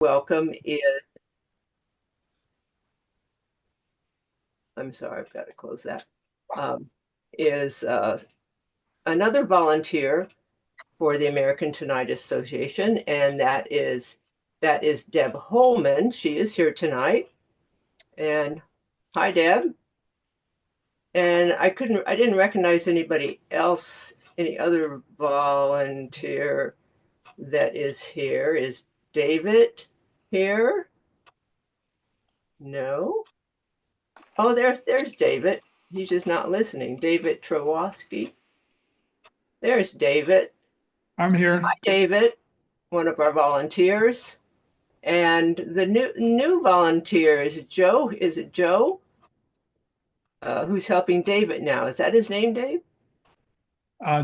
welcome is, I'm sorry, I've got to close that, is another volunteer for the American Tinnitus Association, and that is Deb Holman. She is here tonight. And hi, Deb. And I didn't recognize anybody else, any other volunteer that is here. Is David here? No. Oh, there's David. He's just not listening. David Trowoski. There's David. I'm here. Hi, David, one of our volunteers. And the new volunteer is Joe. Is it Joe? Who's helping David now? Is that his name, Dave?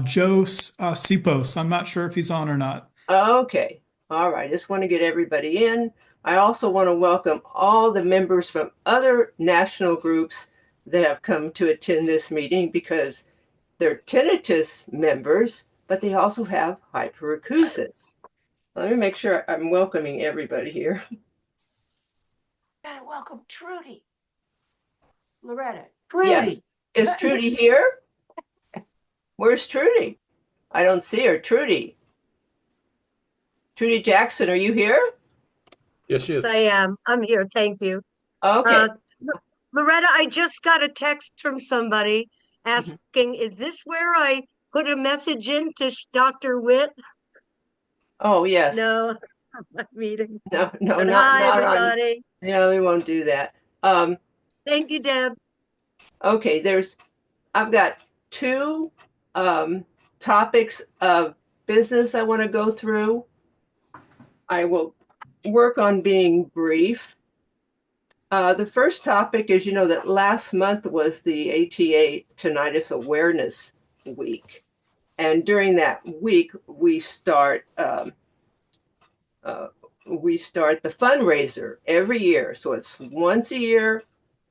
Joe Sipos. I'm not sure if he's on or not. Okay. All right. Just want to get everybody in. I also want to welcome all the members from other national groups that have come to attend this meeting because they're tinnitus members, but they also have hyperacusis. Let me make sure I'm welcoming everybody here. Gotta welcome Trudy. Loretta. Trudy. Yes. Is Trudy here? Where's Trudy? I don't see her. Trudy. Trudy Jackson, are you here? Yes, she is. I am. I'm here. Thank you. Okay. Loretta, I just got a text from somebody asking, is this where I put a message in to Dr. Witt? Oh, yes. No, it's not my meeting. No, But not hi, on. everybody. No, we won't do that. Thank you, Deb. Okay, I've got two topics of business I want to go through. I will work on being brief. The first topic is, that last month was the ATA Tinnitus Awareness Week. And during that week, we start the fundraiser every year. So it's once a year,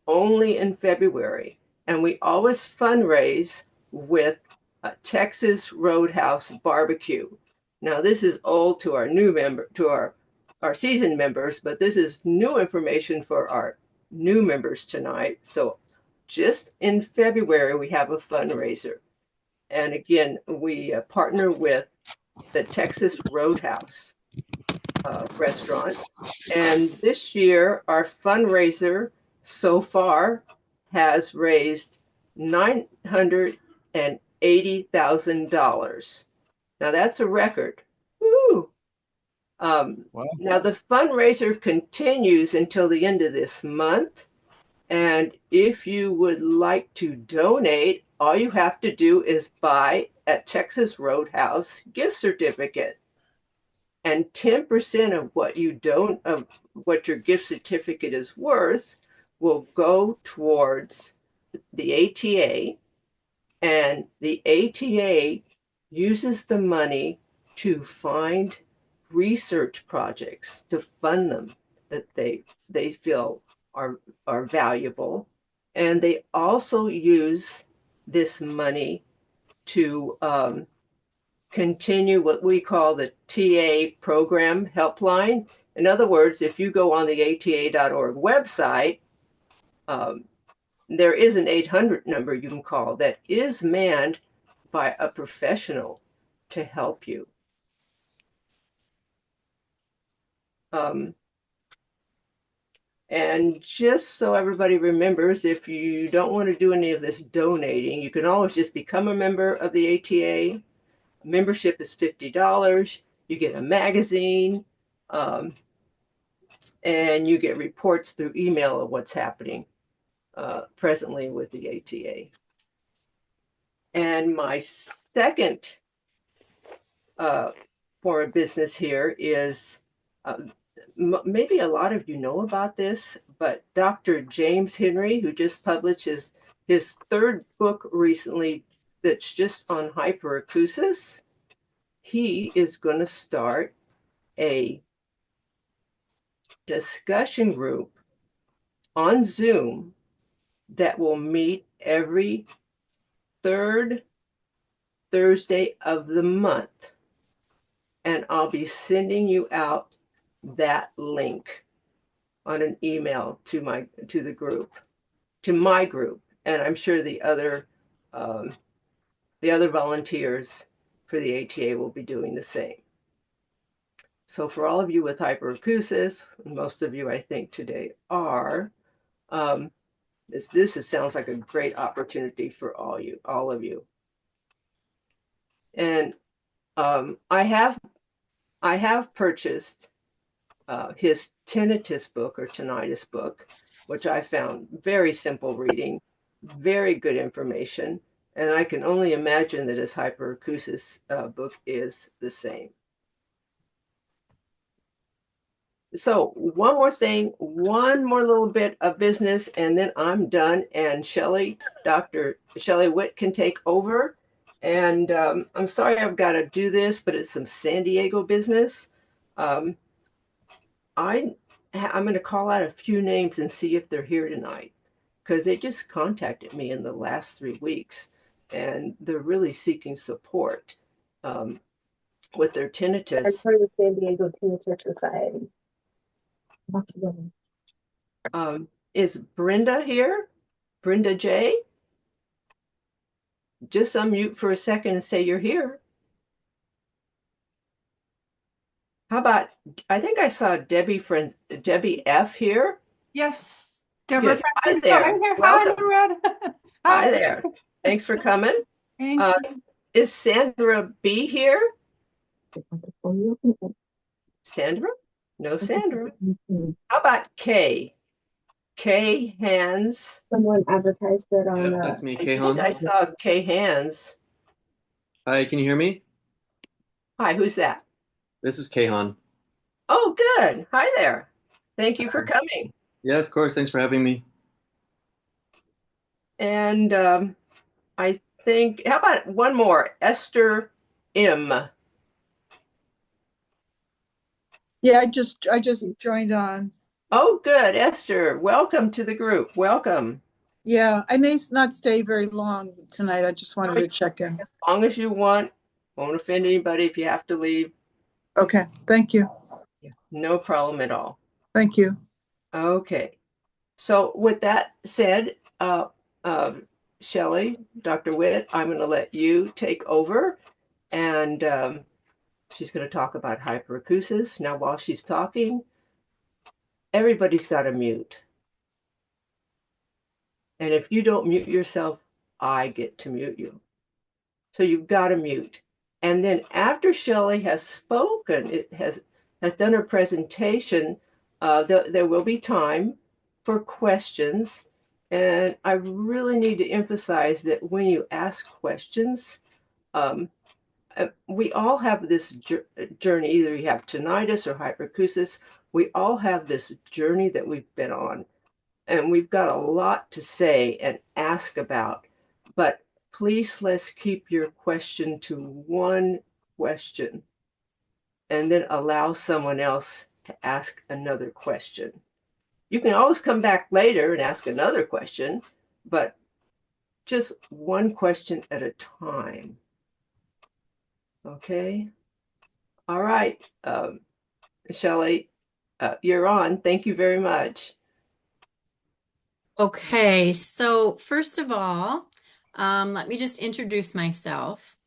only in February. And we always fundraise with a Texas Roadhouse barbecue. Now, this is old to our our seasoned members, but this is new information for our new members tonight. So just in February, we have a fundraiser. And again, we partner with the Texas Roadhouse restaurant. And this year, our fundraiser so far has raised $980,000. Now that's a record. Woo! Wow. Now the fundraiser continues until the end of this month. And if you would like to donate, all you have to do is buy a Texas Roadhouse gift certificate. And 10% of what what your gift certificate is worth will go towards the ATA, and the ATA uses the money to find research projects to fund them that they feel are valuable, and they also use this money to continue what we call the TA program helpline. In other words, if you go on the ata.org website, there is an 800 number you can call that is manned by a professional to help you. And just so everybody remembers, if you don't want to do any of this donating, you can always just become a member of the ATA. Membership is $50. You get a magazine, and you get reports through email of what's happening presently with the ATA. And my second form of business here is, maybe a lot of you know about this, but Dr. James Henry, who just published his third book recently that's just on hyperacusis, he is going to start a discussion group on Zoom that will meet every third Thursday of the month. And I'll be sending you out that link on an email to the group, to my group, and I'm sure the other volunteers for the ATA will be doing the same. So for all of you with hyperacusis, most of you I think today are, this sounds like a great opportunity for all of you. And I have purchased his tinnitus book or tinnitus book, which I found very simple reading, very good information, and I can only imagine that his hyperacusis book is the same. So one more thing, one more little bit of business, and then I'm done. And Shelley, Dr. Shelley Witt can take over. And I'm sorry I've got to do this, but it's some San Diego business. I'm going to call out a few names and see if they're here tonight, because they just contacted me in the last 3 weeks, and they're really seeking support with their tinnitus. As part of the San Diego Tinnitus Society. Is Brenda here? Brenda J? Just unmute for a second and say you're here. How about, I think I saw Debbie F here. Yes, Deborah Good. Francisco, Hi there. I'm here. Welcome. Hi, Loretta. Hi there. Thanks for coming. Thank you. Is Sandra B here? Sandra? No Sandra. How about Kay? Kay Hands. Someone advertised it on. Yeah, that's me, I Kay think I saw Kay Hands. Hi, can you hear me? Hi, who's that? This is Kahan. Oh, good. Hi there. Thank you for coming. Yeah, of course. Thanks for having me. And I think, how about one more? Esther M. Yeah, I just joined on. Oh, good. Esther, welcome to the group. Welcome. Yeah, I may not stay very long tonight. I just wanted to check in. As long as you want. Won't offend anybody if you have to leave. Okay, thank you. No problem at all. Thank you. Okay. So with that said, Shelley, Dr. Witt, I'm going to let you take over, and she's going to talk about hyperacusis. Now, while she's talking, everybody's got to mute. And if you don't mute yourself, I get to mute you. So you've got to mute. And then after Shelley has spoken, it has done her presentation, there will be time for questions. And I really need to emphasize that when you ask questions, we all have this journey. Either you have tinnitus or hyperacusis. We all have this journey that we've been on. And we've got a lot to say and ask about. But please, let's keep your question to one question, and then allow someone else to ask another question. You can always come back later and ask another question, but just one question at a time. Okay? All right, Shelley, you're on. Thank you very much. Okay, so first of all, let me just introduce myself.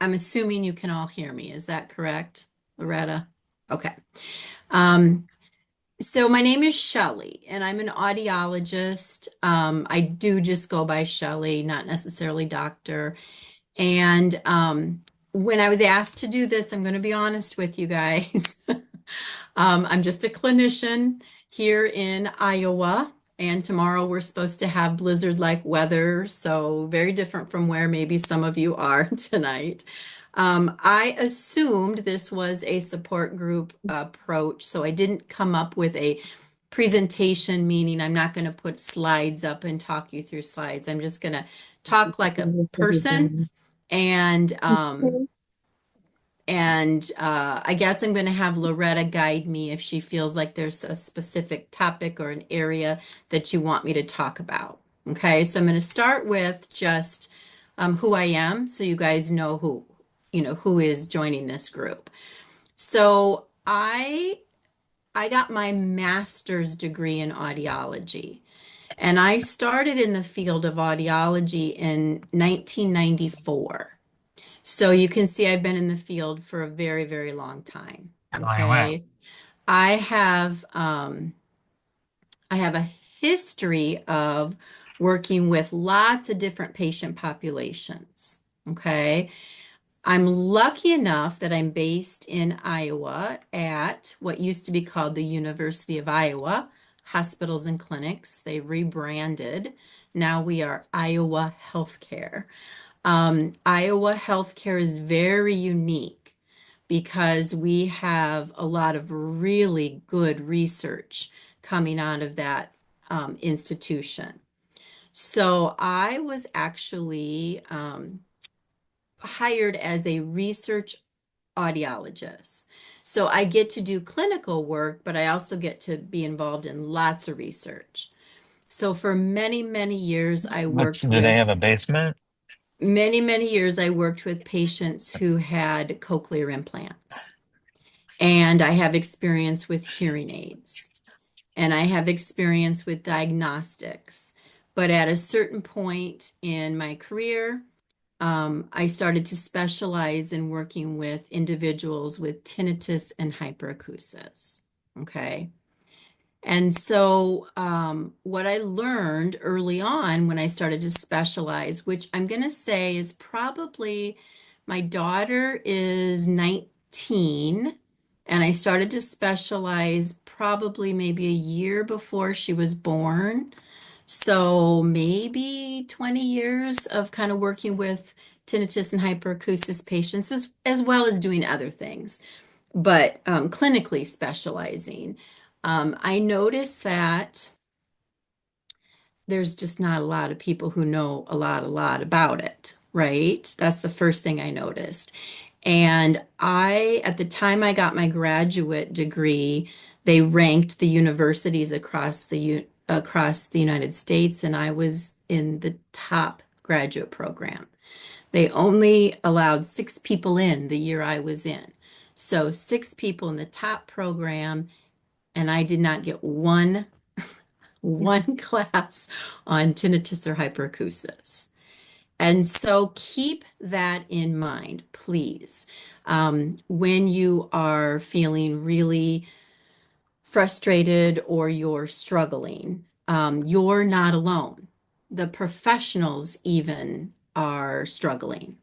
I'm assuming you can all hear me. Is that correct, Loretta? Okay. So my name is Shelley, and I'm an audiologist. I do just go by Shelley, not necessarily doctor. And when I was asked to do this, I'm going to be honest with you guys. I'm just a clinician here in Iowa. And tomorrow we're supposed to have blizzard-like weather, so very different from where maybe some of you are tonight. I assumed this was a support group approach, so I didn't come up with a presentation, meaning I'm not going to put slides up and talk you through slides. I'm just going to talk like a person, and I guess I'm going to have Loretta guide me if she feels like there's a specific topic or an area that you want me to talk about. Okay, so I'm going to start with just who I am, so you guys know who is joining this group. So I I got my master's degree in audiology. And I started in the field of audiology in 1994. So you can see I've been in the field for a very, very long time. Okay. I have I have a history of working with lots of different patient populations. Okay. I'm lucky enough that I'm based in Iowa at what used to be called the University of Iowa Hospitals and Clinics. They rebranded. Now we are Iowa Healthcare. Iowa Healthcare is very unique because we have a lot of really good research coming out of that institution. So I was actually hired as a research audiologist. So I get to do clinical work, but I also get to be involved in lots of research. So for many, many years, I worked Do they have a with basement? many, many years, I worked with patients who had cochlear implants. And I have experience with hearing aids. And I have experience with diagnostics. But at a certain point in my career, I started to specialize in working with individuals with tinnitus and hyperacusis. Okay. And so, what I learned early on when I started to specialize, which I'm going to say is probably my daughter is 19, and I started to specialize probably maybe a year before she was born. So maybe 20 years of kind of working with tinnitus and hyperacusis patients as well as doing other things, but clinically specializing. I noticed that there's just not a lot of people who know a lot about it, right? That's the first thing I noticed. And at the time I got my graduate degree, they ranked the universities across the United States, and I was in the top graduate program. They only allowed 6 people in the year I was in. So 6 people in the top program, and I did not get one class on tinnitus or hyperacusis. And so keep that in mind, please. When you are feeling really frustrated or you're struggling, you're not alone. The professionals even are struggling.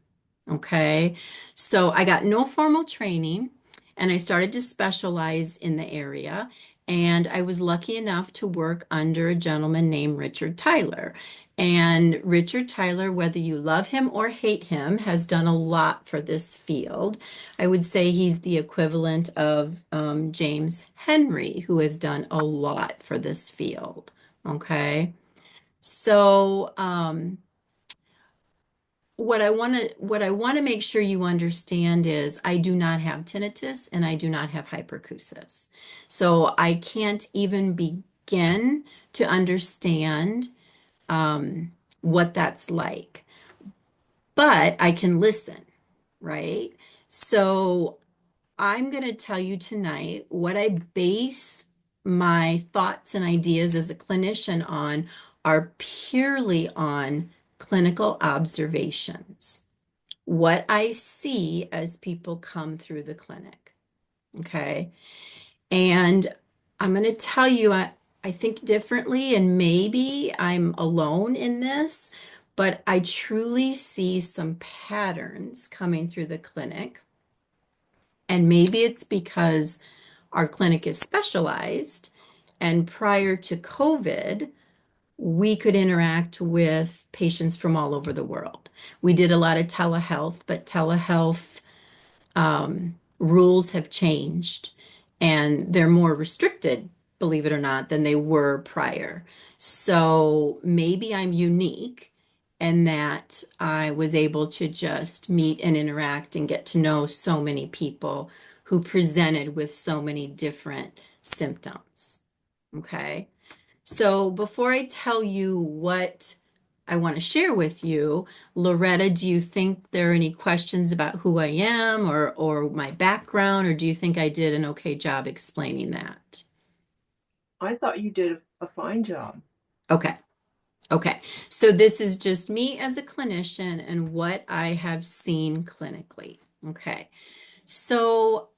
Okay. So I got no formal training and I started to specialize in the area. And I was lucky enough to work under a gentleman named Richard Tyler. And Richard Tyler, whether you love him or hate him, has done a lot for this field. I would say he's the equivalent of James Henry, who has done a lot for this field. Okay. So, what I want to make sure you understand is I do not have tinnitus and I do not have hyperacusis. So I can't even begin to understand what that's like. But I can listen, right? So I'm going to tell you tonight what I base my thoughts and ideas as a clinician on are purely on clinical observations, what I see as people come through the clinic. Okay. And I'm going to tell you, I think differently, and maybe I'm alone in this, but I truly see some patterns coming through the clinic. And maybe it's because our clinic is specialized, and prior to COVID, we could interact with patients from all over the world. We did a lot of telehealth, but telehealth rules have changed and they're more restricted, believe it or not, than they were prior. So maybe I'm unique in that I was able to just meet and interact and get to know so many people who presented with so many different symptoms. Okay. So before I tell you what I want to share with you. Loretta, do you think there are any questions about who I am or my background, or do you think I did an okay job explaining that? I thought you did a fine job. Okay. Okay. So this is just me as a clinician and what I have seen clinically. Okay. So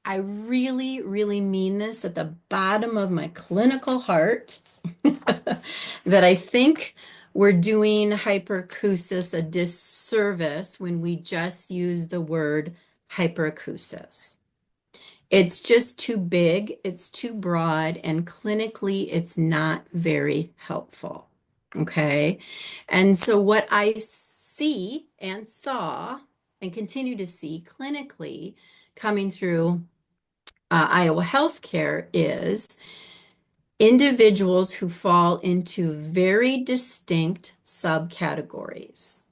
I really, really mean this at the bottom of my clinical heart that I think we're doing hyperacusis a disservice when we just use the word hyperacusis. It's just too big, it's too broad, and clinically it's not very helpful. Okay. And so what I see and saw and continue to see clinically coming through Iowa healthcare is individuals who fall into very distinct subcategories.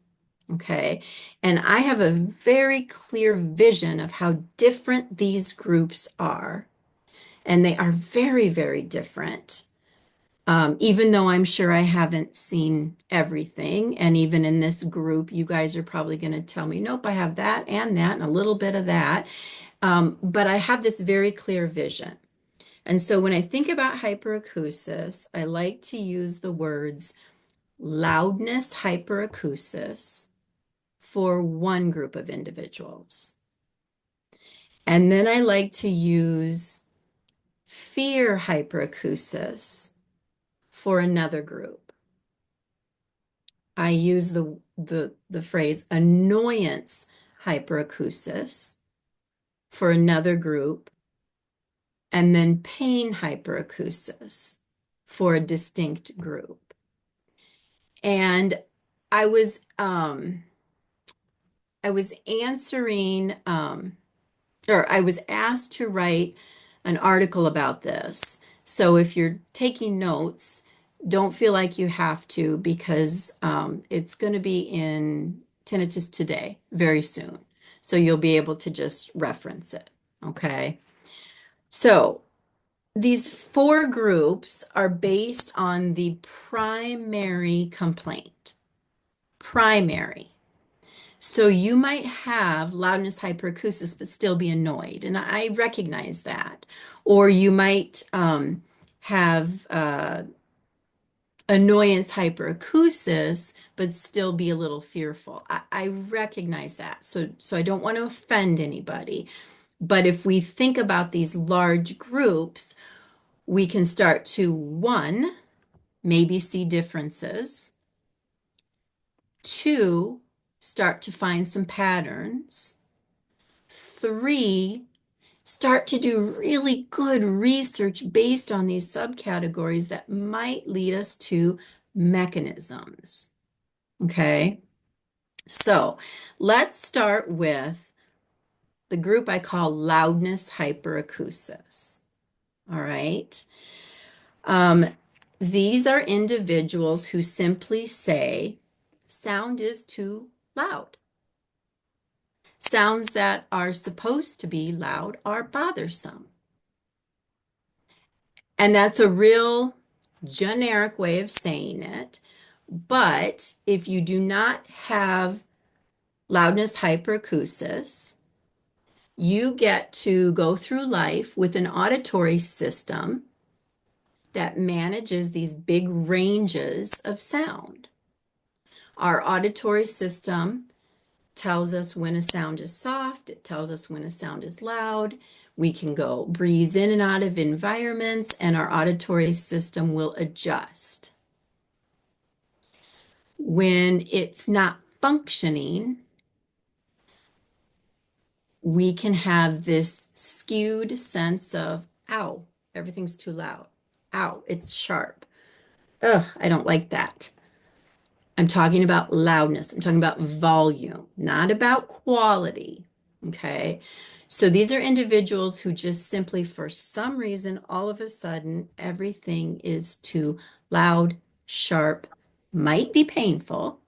Okay. And I have a very clear vision of how different these groups are. And they are very, very different. Even though I'm sure I haven't seen everything. And even in this group, you guys are probably going to tell me, nope, I have that and a little bit of that. But I have this very clear vision. And so when I think about hyperacusis, I like to use the words loudness hyperacusis for one group of individuals. And then I like to use fear hyperacusis for another group. I use the phrase annoyance hyperacusis for another group, and then pain hyperacusis for a distinct group. And I was answering, or I was asked to write an article about this. So if you're taking notes, don't feel like you have to, because it's going to be in Tinnitus Today very soon. So you'll be able to just reference it. Okay. So these 4 groups are based on the primary complaint. Primary. So you might have loudness hyperacusis, but still be annoyed. And I recognize that. Or you might have annoyance hyperacusis, but still be a little fearful. I recognize that. So I don't want to offend anybody. But if we think about these large groups, we can start to, 1, maybe see differences. 2, start to find some patterns. 3, start to do really good research based on these subcategories that might lead us to mechanisms. Okay, so let's start with the group I call loudness hyperacusis. All right. These are individuals who simply say, sound is too loud. Sounds that are supposed to be loud are bothersome. And that's a real generic way of saying it. But if you do not have loudness hyperacusis, you get to go through life with an auditory system that manages these big ranges of sound. Our auditory system tells us when a sound is soft, it tells us when a sound is loud. We can go breeze in and out of environments, and our auditory system will adjust. When it's not functioning, we can have this skewed sense of, ow, everything's too loud. Ow, it's sharp. Ugh, I don't like that. I'm talking about loudness. I'm talking about volume, not about quality. Okay. So these are individuals who just simply, for some reason, all of a sudden, everything is too loud, sharp, might be painful,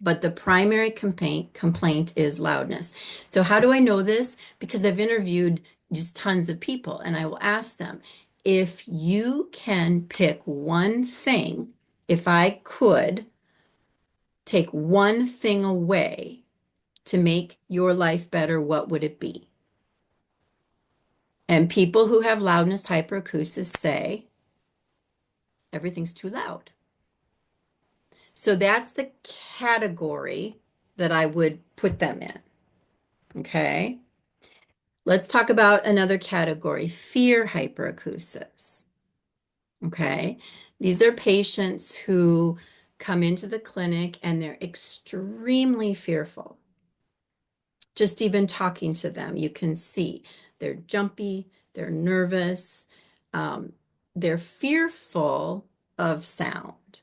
but the primary complaint is loudness. So how do I know this? Because I've interviewed just tons of people, and I will ask them, if you can pick one thing if I could take one thing away to make your life better, what would it be? And people who have loudness hyperacusis say everything's too loud. So that's the category that I would put them in. Okay. Let's talk about another category, fear hyperacusis. Okay. These are patients who come into the clinic and they're extremely fearful. Just even talking to them, you can see they're jumpy, they're nervous, they're fearful of sound.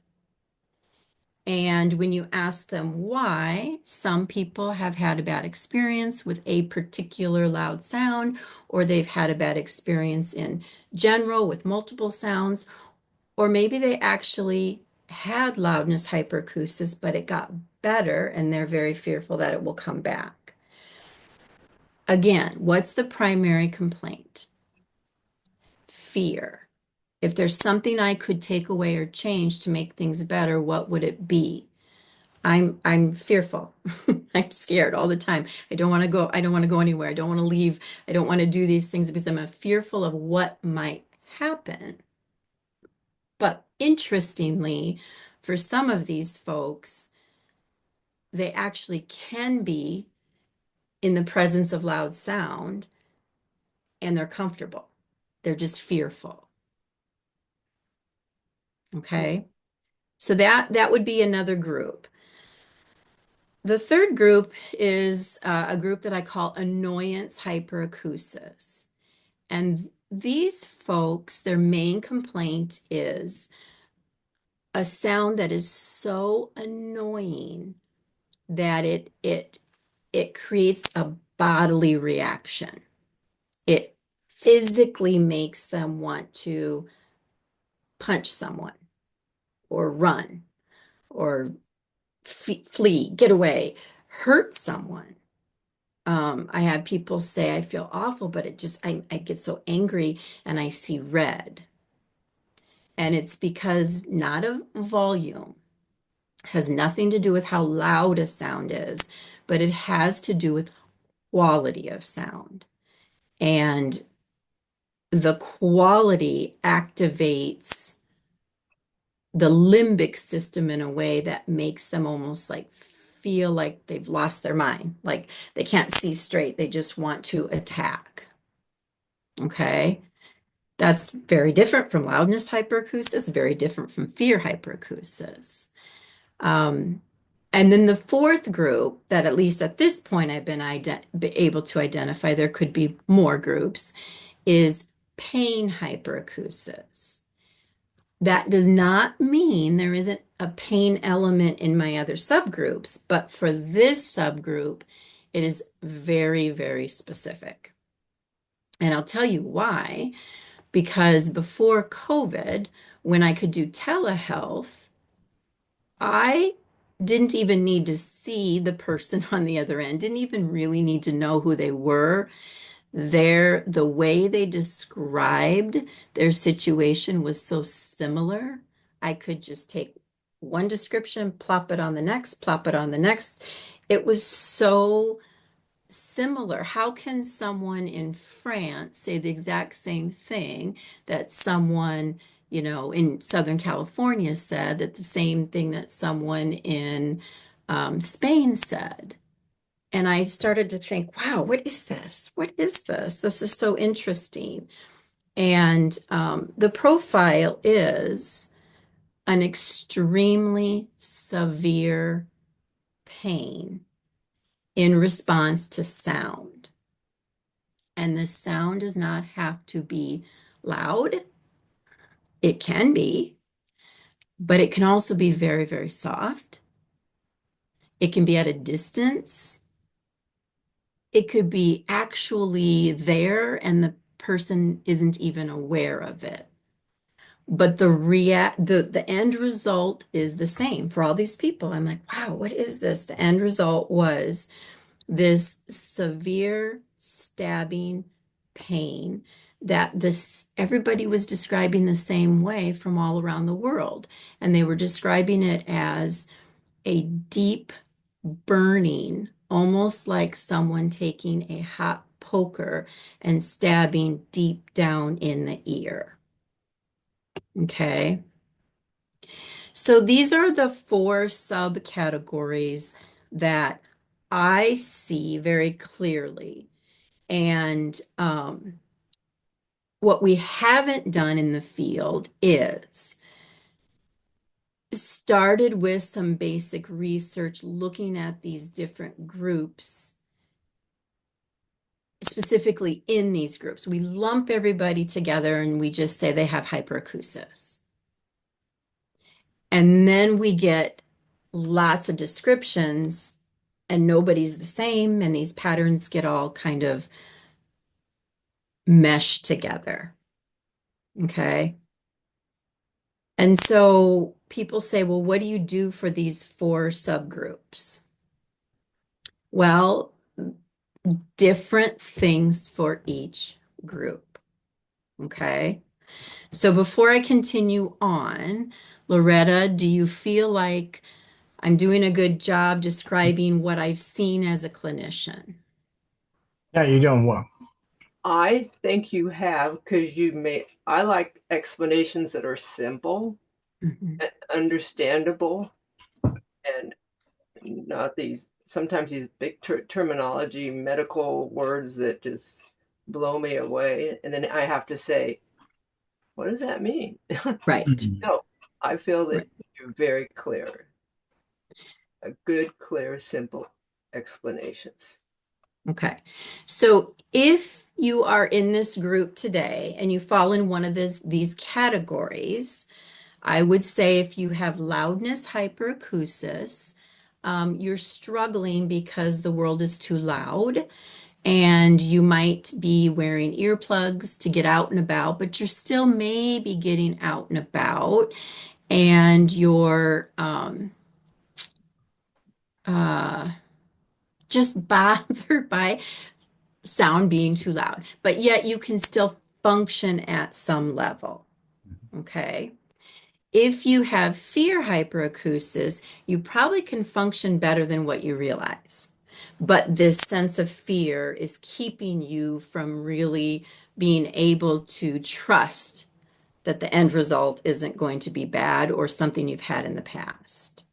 And when you ask them why, some people have had a bad experience with a particular loud sound, or they've had a bad experience in general with multiple sounds, or maybe they actually had loudness hyperacusis, but it got better and they're very fearful that it will come back. Again, what's the primary complaint? Fear. If there's something I could take away or change to make things better, what would it be? I'm fearful. I'm scared all the time. I don't want to go. I don't want to go anywhere. I don't want to leave. I don't want to do these things because I'm fearful of what might happen. But interestingly, for some of these folks, they actually can be in the presence of loud sound and they're comfortable. They're just fearful. Okay. So that would be another group. The third group is a group that I call annoyance hyperacusis. And these folks, their main complaint is a sound that is so annoying that it creates a bodily reaction. It physically makes them want to punch someone or run or flee, get away, hurt someone. I had people say, I feel awful, but I get so angry and I see red. And it's because not of volume, has nothing to do with how loud a sound is, but it has to do with quality of sound. And the quality activates the limbic system in a way that makes them almost like feel like they've lost their mind, like they can't see straight. They just want to attack. Okay. That's very different from loudness hyperacusis, very different from fear hyperacusis. And then the fourth group that at least at this point I've been able to identify, there could be more groups, is pain hyperacusis. That does not mean there isn't a pain element in my other subgroups, but for this subgroup, it is very, very specific. And I'll tell you why, because before COVID, when I could do telehealth, I didn't even need to see the person on the other end, didn't even really need to know who they were. The way they described their situation was so similar. I could just take one description, plop it on the next, plop it on the next. It was so similar. How can someone in France say the exact same thing that someone, in Southern California said, that the same thing that someone in Spain said? And I started to think, wow, what is this? What is this? This is so interesting. And the profile is an extremely severe pain in response to sound. And the sound does not have to be loud. It can be, but it can also be very, very soft. It can be at a distance. It could be actually there and the person isn't even aware of it. But the end result is the same for all these people. I'm like, wow, what is this? The end result was this severe stabbing pain that everybody was describing the same way from all around the world. And they were describing it as a deep burning, almost like someone taking a hot poker and stabbing deep down in the ear. Okay. So these are the 4 subcategories that I see very clearly. And what we haven't done in the field is started with some basic research looking at these different groups, specifically in these groups. We lump everybody together and we just say they have hyperacusis. And then we get lots of descriptions and nobody's the same, and these patterns get all kind of meshed together. Okay. And so people say, well, what do you do for these 4 subgroups? Well, different things for each group. Okay. So before I continue on, Loretta, do you feel like I'm doing a good job describing what I've seen as a clinician? Yeah, you're doing well. I think you have, because I like explanations that are simple Mhm. and understandable, and not sometimes these big terminology, medical words that just blow me away. And then I have to say, what does that mean? Right. No, I feel that Right. you're very clear. A good, clear, simple explanations. Okay. So if you are in this group today and you fall in one of these categories, I would say if you have loudness hyperacusis, you're struggling because the world is too loud, and you might be wearing earplugs to get out and about, but you're still maybe getting out and about, and you're just bothered by sound being too loud, but yet you can still function at some level. Okay. If you have fear hyperacusis, you probably can function better than what you realize. But this sense of fear is keeping you from really being able to trust that the end result isn't going to be bad or something you've had in the past.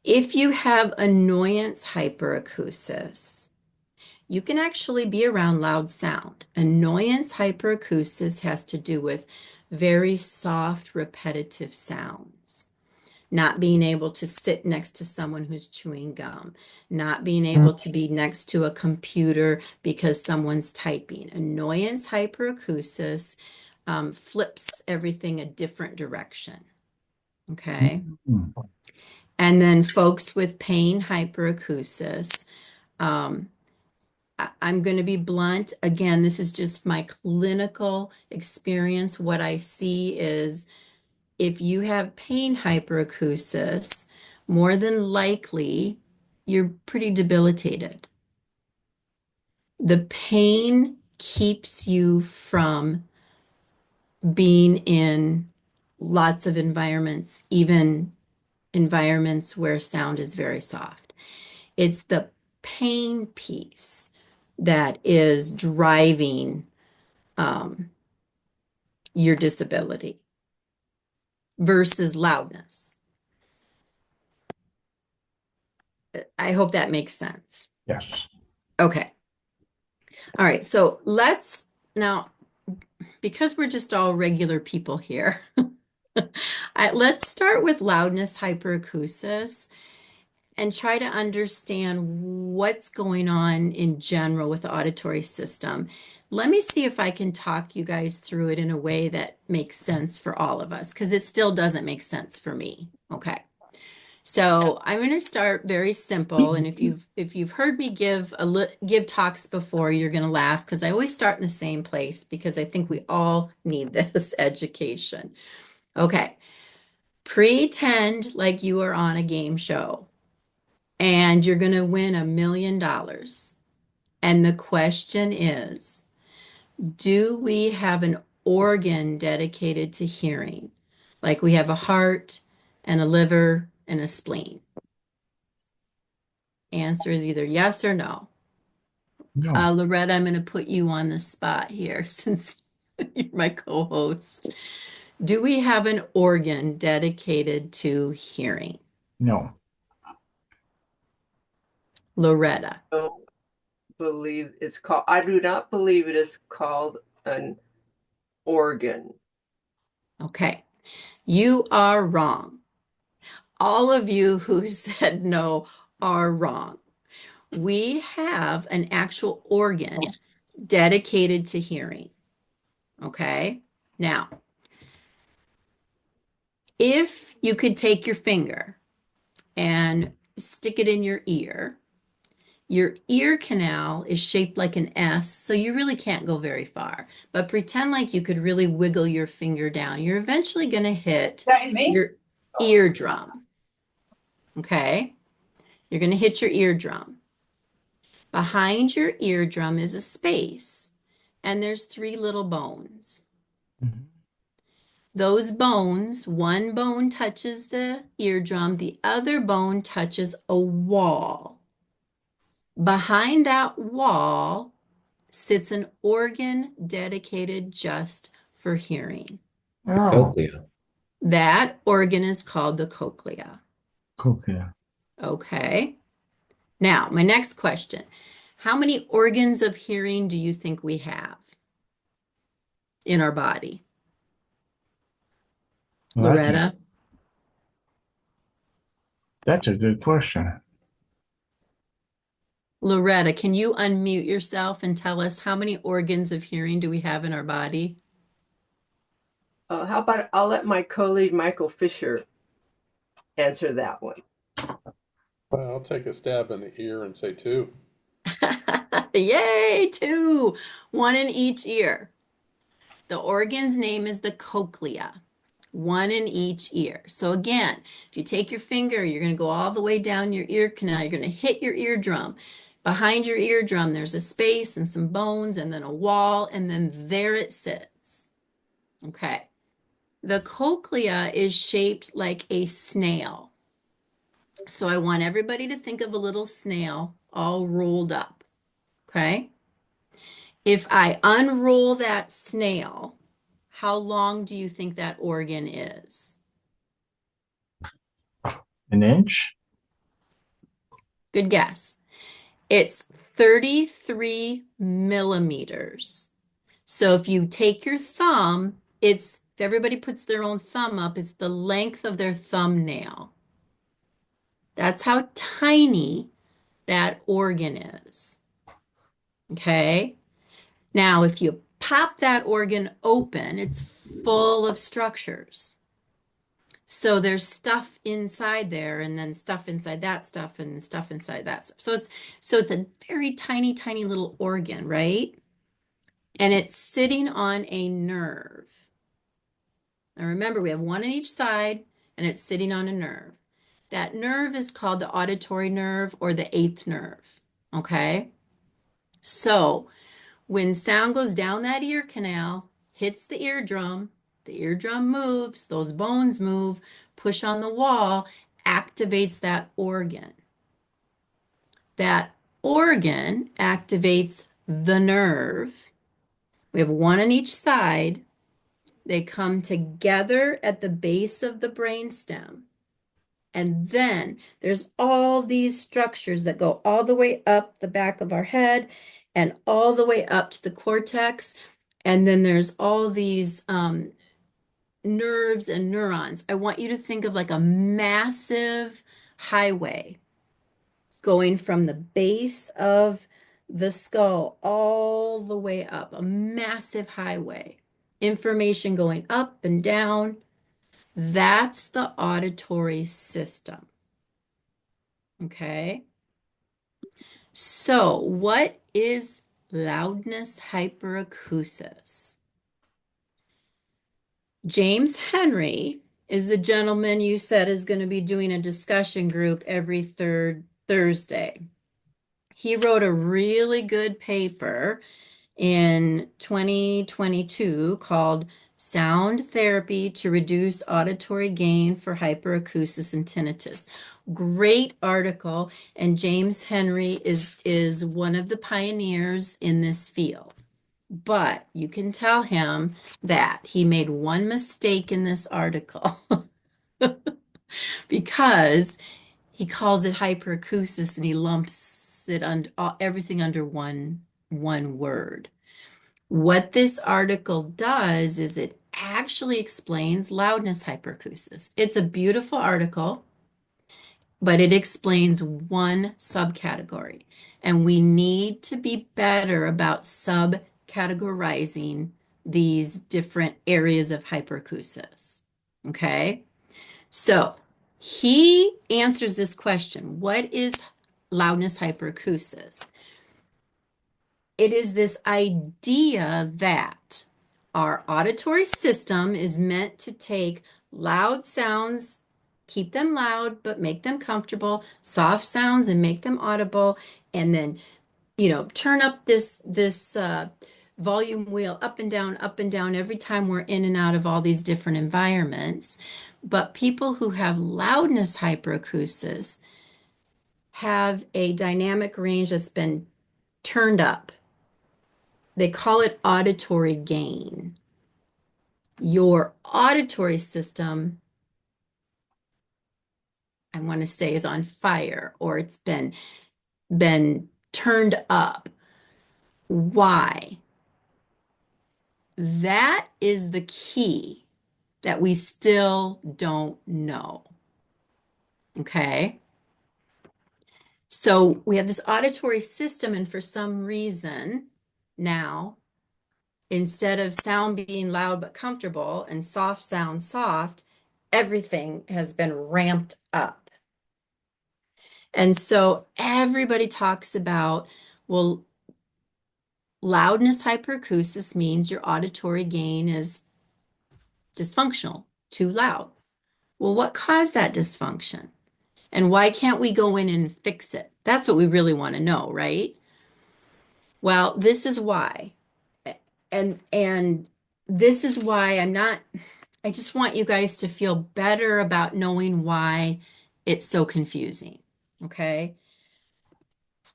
If you have annoyance hyperacusis, you can actually be around loud sound. Annoyance hyperacusis has to do with very soft, repetitive sounds. Not being able to sit next to someone who's chewing gum, not being able to be next to a computer because someone's typing. Annoyance hyperacusis flips everything a different direction. Okay. And then folks with pain hyperacusis, I'm going to be blunt. Again, this is just my clinical experience. What I see is if you have pain hyperacusis, more than likely you're pretty debilitated. The pain keeps you from being in lots of environments, even environments where sound is very soft. It's the pain piece that is driving your disability versus loudness. I hope that makes sense. Yes. Okay. All right. So let's now, because we're just all regular people here, let's start with loudness hyperacusis and try to understand what's going on in general with the auditory system. Let me see if I can talk you guys through it in a way that makes sense for all of us, because it still doesn't make sense for me. Okay. So I'm going to start very simple, and if you've heard me give talks before, you're going to laugh because I always start in the same place because I think we all need this education. Okay. Pretend like you are on a game show and you're going to win $1 million. And the question is, Do we have an organ dedicated to hearing? Like we have a heart and a liver and a spleen. Answer is either yes or no. No. Loretta, I'm going to put you on the spot here since you're my co-host. Do we have an organ dedicated to hearing? No. Loretta. Don't believe it's called, I do not believe it is called an organ. Okay. You are wrong. All of you who said no are wrong. We have an actual organ dedicated to hearing. Okay. Now, if you could take your finger and stick it in your ear canal is shaped like an S, so you really can't go very far. But pretend like you could really wiggle your finger down. You're eventually going to hit your eardrum. Okay? You're going to hit your eardrum. Behind your eardrum is a space, and there's 3 little bones. Mhm. Those bones, one bone touches the eardrum, the other bone touches a wall. Behind that wall sits an organ dedicated just for hearing. Oh, Cochlea. That organ is called the cochlea. cochlea. Okay. Now, my next question. How many organs of hearing do you think we have in our body? Well, Loretta? That's a good question. Loretta, can you unmute yourself and tell us how many organs of hearing do we have in our body? How about I'll let my colleague Michael Fisher answer that one. Well, I'll take a stab in the ear and say 2. Yay, 2. 1 in each ear. The organ's name is the cochlea. 1 in each ear. So again, if you take your finger, you're going to go all the way down your ear canal. You're going to hit your eardrum. Behind your eardrum, there's a space and some bones and then a wall, and then there it sits. Okay. The cochlea is shaped like a snail. So I want everybody to think of a little snail all rolled up. Okay. If I unroll that snail, how long do you think that organ is? An inch? Good guess. It's 33 millimeters. So if you take your thumb, if everybody puts their own thumb up, it's the length of their thumbnail. That's how tiny that organ is. Okay? Now, if you pop that organ open, it's full of structures. So there's stuff inside there, and then stuff inside that stuff, and stuff inside that stuff. So it's a very tiny, tiny little organ, right? And it's sitting on a nerve. Now remember, we have 1 on each side, and it's sitting on a nerve. That nerve is called the auditory nerve or the 8th nerve. Okay? So when sound goes down that ear canal, hits the eardrum moves, those bones move, push on the wall, activates that organ. That organ activates the nerve. We have 1 on each side. They come together at the base of the brainstem. And then there's all these structures that go all the way up the back of our head and all the way up to the cortex. And then there's all these nerves and neurons. I want you to think of like a massive highway going from the base of the skull all the way up, a massive highway. Information going up and down. That's the auditory system. Okay. So what is loudness hyperacusis? James Henry is the gentleman you said is going to be doing a discussion group every 3rd Thursday. He wrote a really good paper in 2022 called Sound Therapy to Reduce Auditory Gain for Hyperacusis and Tinnitus. Great article, and James Henry is one of the pioneers in this field. But you can tell him that he made one mistake in this article because he calls it hyperacusis and he lumps it under everything under one word. What this article does is it actually explains loudness hyperacusis. It's a beautiful article, but it explains one subcategory, and we need to be better about subcategorizing these different areas of hyperacusis. Okay, so he answers this question: what is loudness hyperacusis? It is this idea that our auditory system is meant to take loud sounds, keep them loud, but make them comfortable, soft sounds and make them audible, and then, turn up this volume wheel up and down every time we're in and out of all these different environments. But people who have loudness hyperacusis have a dynamic range that's been turned up. They call it auditory gain. Your auditory system, I want to say, is on fire, or it's been turned up. Why? That is the key that we still don't know. Okay? So we have this auditory system, and for some reason now, instead of sound being loud but comfortable and soft sound soft, everything has been ramped up. And so everybody talks about, well, loudness hyperacusis means your auditory gain is dysfunctional, too loud. Well, what caused that dysfunction? And why can't we go in and fix it? That's what we really want to know, right? Well, this is why. And this is why I just want you guys to feel better about knowing why it's so confusing, okay?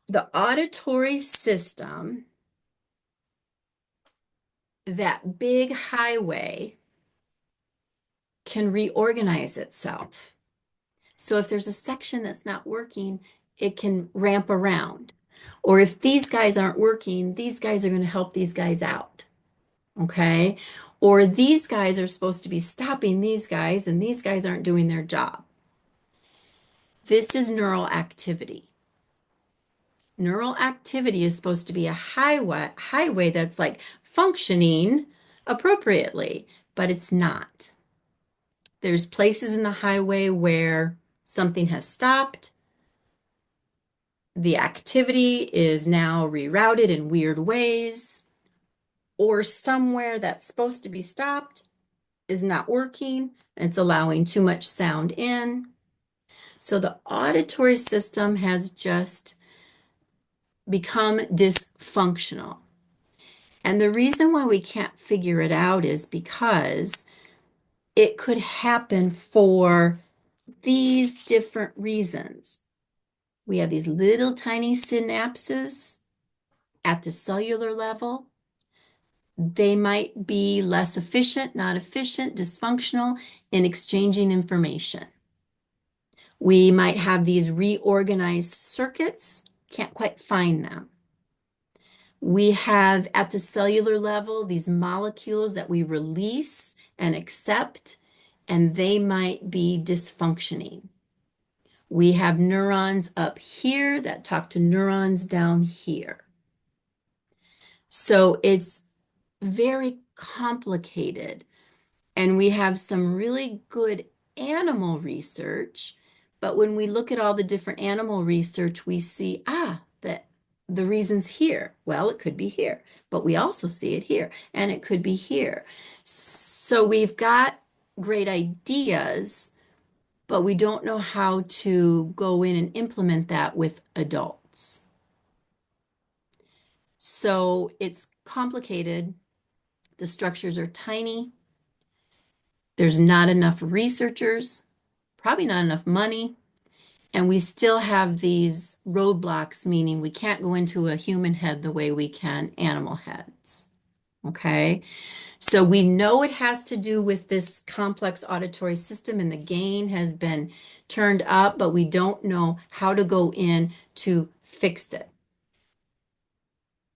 The auditory system, that big highway, can reorganize itself. So if there's a section that's not working, it can ramp around. Or if these guys aren't working, these guys are going to help these guys out. Okay? Or these guys are supposed to be stopping these guys, and these guys aren't doing their job. This is neural activity. Neural activity is supposed to be a highway that's like functioning appropriately, but it's not. There's places in the highway where something has stopped. The activity is now rerouted in weird ways, or somewhere that's supposed to be stopped is not working and it's allowing too much sound in. So the auditory system has just become dysfunctional. And the reason why we can't figure it out is because it could happen for these different reasons. We have these little tiny synapses at the cellular level. They might be less efficient, not efficient, dysfunctional in exchanging information. We might have these reorganized circuits, can't quite find them. We have at the cellular level these molecules that we release and accept, and they might be dysfunctioning. We have neurons up here that talk to neurons down here. So it's very complicated. And we have some really good animal research, but when we look at all the different animal research, we see, that the reason's here. Well, it could be here, but we also see it here, and it could be here. So we've got great ideas, but we don't know how to go in and implement that with adults. So it's complicated. The structures are tiny. There's not enough researchers, probably not enough money. And we still have these roadblocks, meaning we can't go into a human head the way we can animal heads. Okay? So we know it has to do with this complex auditory system, and the gain has been turned up, but we don't know how to go in to fix it.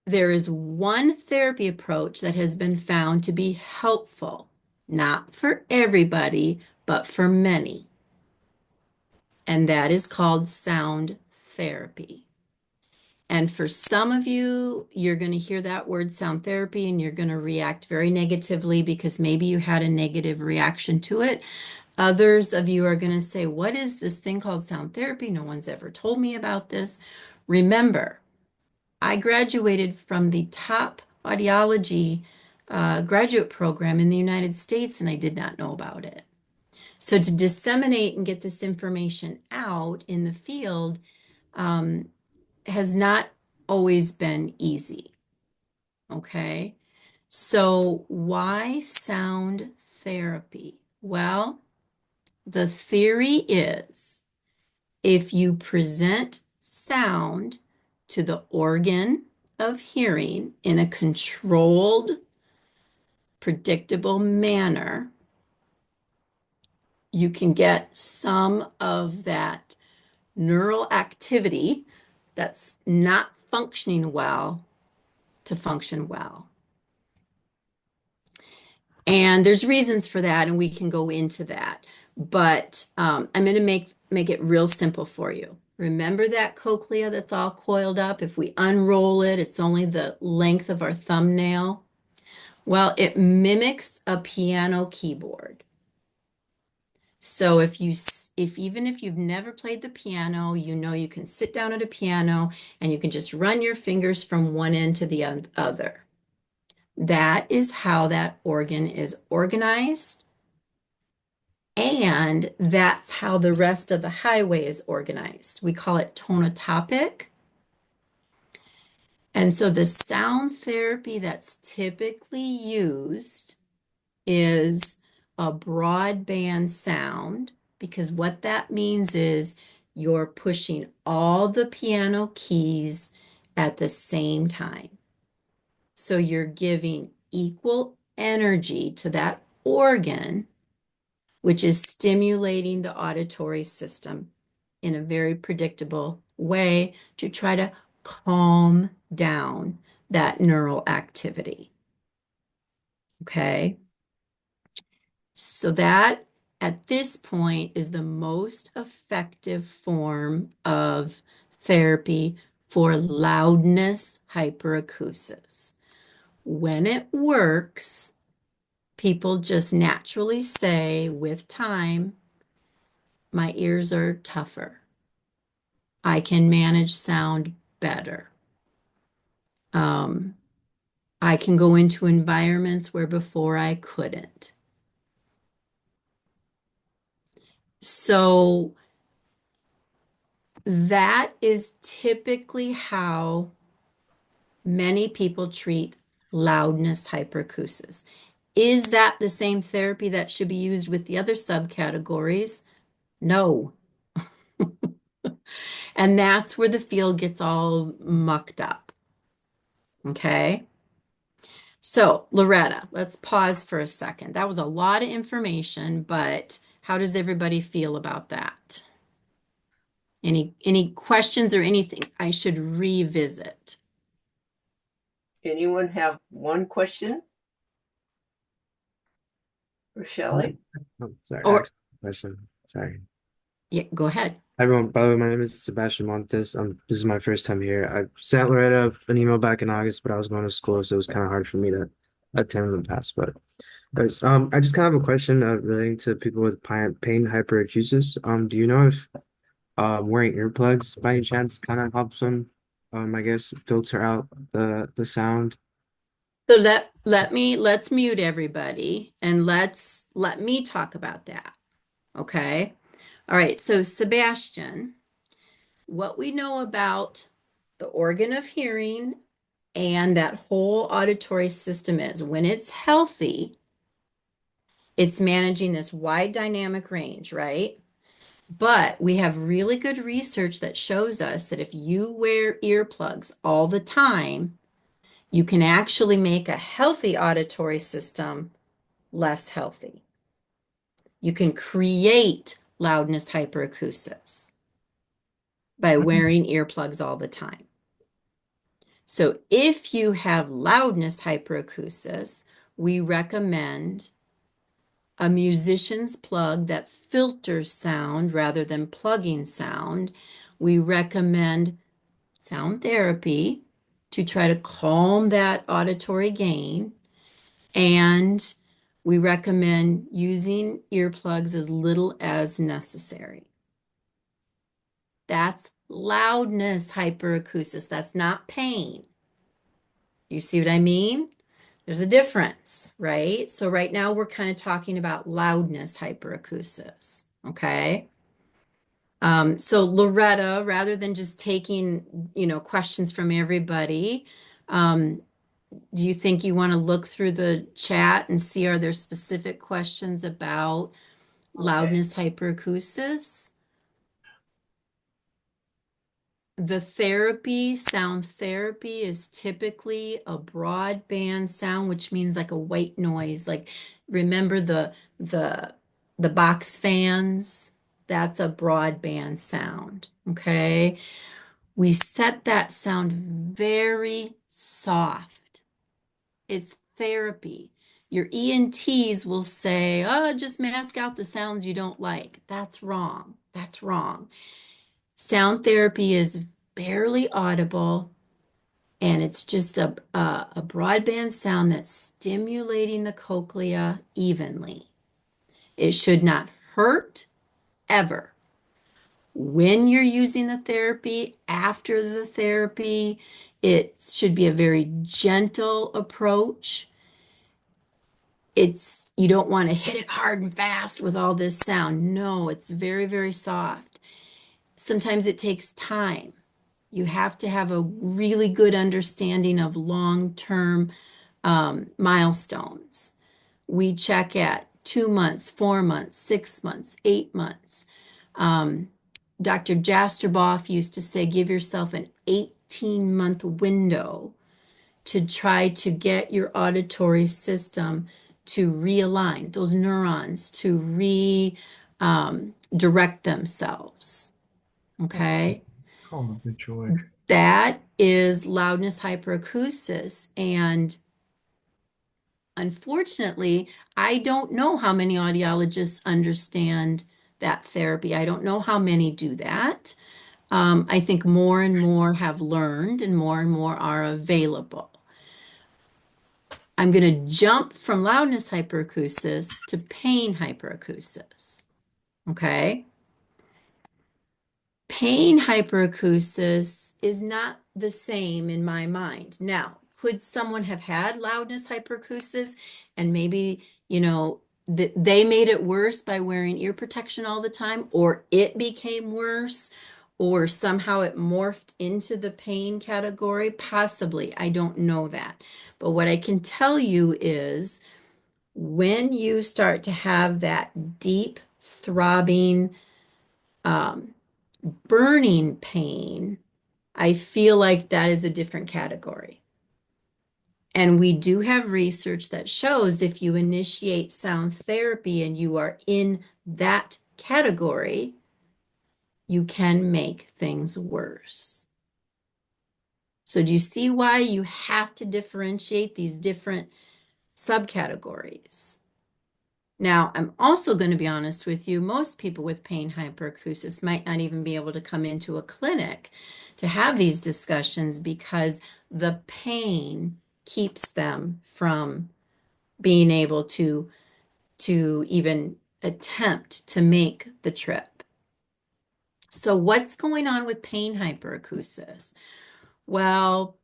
There is one therapy approach that has been found to be helpful, not for everybody, but for many. And that is called sound therapy. And for some of you, you're going to hear that word sound therapy and you're going to react very negatively because maybe you had a negative reaction to it. Others of you are going to say, what is this thing called sound therapy? No one's ever told me about this. Remember, I graduated from the top audiology graduate program in the United States, and I did not know about it. So to disseminate and get this information out in the field has not always been easy. Okay, so why sound therapy? Well, the theory is if you present sound to the organ of hearing in a controlled, predictable manner, you can get some of that neural activity that's not functioning well to function well. And there's reasons for that, and we can go into that. But I'm going to make it real simple for you. Remember that cochlea that's all coiled up? If we unroll it, it's only the length of our thumbnail. Well, it mimics a piano keyboard. So even if you've never played the piano, you know you can sit down at a piano and you can just run your fingers from one end to the other. That is how that organ is organized, and that's how the rest of the highway is organized. We call it tonotopic. And so the sound therapy that's typically used is a broadband sound, because what that means is you're pushing all the piano keys at the same time. So you're giving equal energy to that organ, which is stimulating the auditory system in a very predictable way to try to calm down that neural activity. Okay? So that, at this point, is the most effective form of therapy for loudness hyperacusis. When it works, people just naturally say with time, my ears are tougher. I can manage sound better. I can go into environments where before I couldn't. So that is typically how many people treat loudness hyperacusis. Is that the same therapy that should be used with the other subcategories? No. And that's where the field gets all mucked up. Okay? So, Loretta, let's pause for a second. That was a lot of information, but how does everybody feel about that? Any questions or anything I should revisit? Anyone have one question for Shelley? Oh, sorry. Or Question. Sorry. yeah, go ahead. Hi, everyone. By the way, my name is Sebastian Montes. This is my first time here. I sent Loretta an email back in August, but I was going to school, so it was kind of hard for me to attend in the past. But there's, I just kind of have a question relating to people with pain hyperacusis. Do you know if wearing earplugs by any chance kind of helps them, I guess, filter out the sound? So let's mute everybody and let me talk about that. Okay. All right. So Sebastian, what we know about the organ of hearing and that whole auditory system is. When it's healthy, it's managing this wide dynamic range, right? But we have really good research that shows us that if you wear earplugs all the time, you can actually make a healthy auditory system less healthy. You can create loudness hyperacusis by wearing earplugs all the time. So if you have loudness hyperacusis, we recommend a musician's plug that filters sound rather than plugging sound. We recommend sound therapy to try to calm that auditory gain. And we recommend using earplugs as little as necessary. That's loudness hyperacusis. That's not pain. You see what I mean? There's a difference, right? So right now we're kind of talking about loudness hyperacusis, okay? So Loretta, rather than just taking, questions from everybody, do you think you want to look through the chat and see are there specific questions about loudness hyperacusis? The therapy, sound therapy, is typically a broadband sound, which means like a white noise. Like, remember the box fans? That's a broadband sound, okay? We set that sound very soft. It's therapy. Your ENTs will say, oh, just mask out the sounds you don't like. That's wrong. That's wrong. Sound therapy is barely audible, and it's just a broadband sound that's stimulating the cochlea evenly. It should not hurt ever. When you're using the therapy, after the therapy, it should be a very gentle approach. You don't want to hit it hard and fast with all this sound. No, it's very, very soft. Sometimes it takes time. You have to have a really good understanding of long-term milestones. We check at 2 months, 4 months, 6 months, 8 months. Dr. Jasterboff used to say, give yourself an 18-month window to try to get your auditory system to realign, those neurons to direct themselves. Okay? Oh, good George. That is loudness hyperacusis. And unfortunately, I don't know how many audiologists understand that therapy. I don't know how many do that. I think more and more have learned and more are available. I'm going to jump from loudness hyperacusis to pain hyperacusis. Okay? Pain hyperacusis is not the same in my mind. Now, could someone have had loudness hyperacusis and maybe, they made it worse by wearing ear protection all the time, or it became worse, or somehow it morphed into the pain category? Possibly. I don't know that. But what I can tell you is when you start to have that deep throbbing, burning pain, I feel like that is a different category. And we do have research that shows if you initiate sound therapy and you are in that category, you can make things worse. So do you see why you have to differentiate these different subcategories? Now, I'm also going to be honest with you, most people with pain hyperacusis might not even be able to come into a clinic to have these discussions because the pain keeps them from being able to even attempt to make the trip. So what's going on with pain hyperacusis? Well,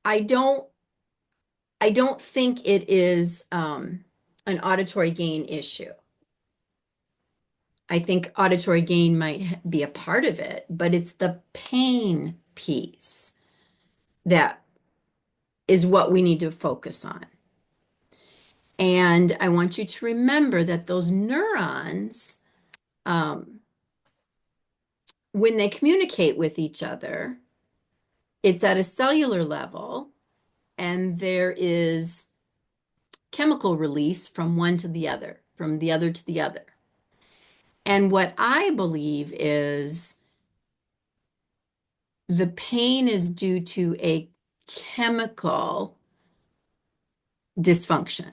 I don't think it is an auditory gain issue. I think auditory gain might be a part of it, but it's the pain piece that is what we need to focus on. And I want you to remember that those neurons, when they communicate with each other, it's at a cellular level, and there is chemical release from one to the other, from the other to the other. And what I believe is the pain is due to a chemical dysfunction,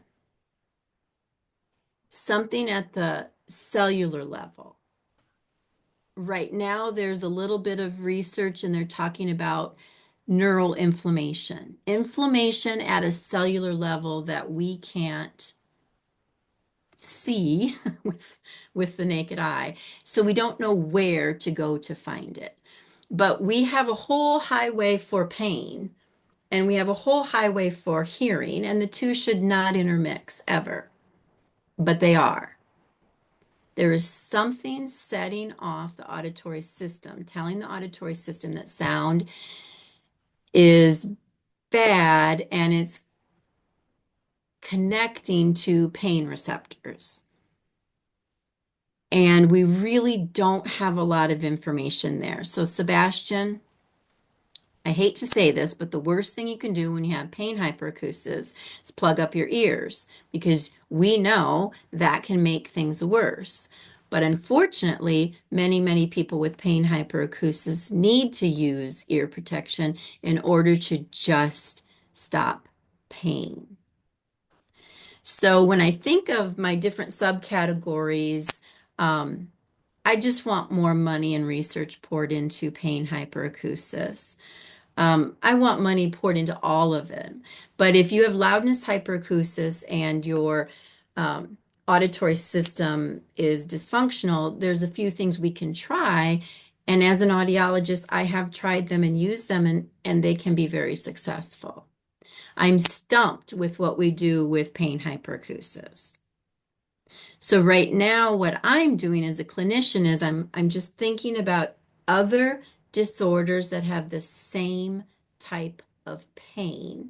something at the cellular level. Right now, there's a little bit of research and they're talking about neural inflammation, inflammation at a cellular level that we can't see with the naked eye. So we don't know where to go to find it. But we have a whole highway for pain and we have a whole highway for hearing, and the two should not intermix ever, but they are. There is something setting off the auditory system, telling the auditory system that sound is bad and it's connecting to pain receptors. And we really don't have a lot of information there. So Sebastian, I hate to say this, but the worst thing you can do when you have pain hyperacusis is plug up your ears, because we know that can make things worse. But unfortunately, many people with pain hyperacusis need to use ear protection in order to just stop pain. So when I think of my different subcategories, I just want more money and research poured into pain hyperacusis. I want money poured into all of it. But if you have loudness hyperacusis and your auditory system is dysfunctional, there's a few things we can try. And as an audiologist, I have tried them and used them, and they can be very successful. I'm stumped with what we do with pain hyperacusis. So right now, what I'm doing as a clinician is I'm just thinking about other disorders that have the same type of pain.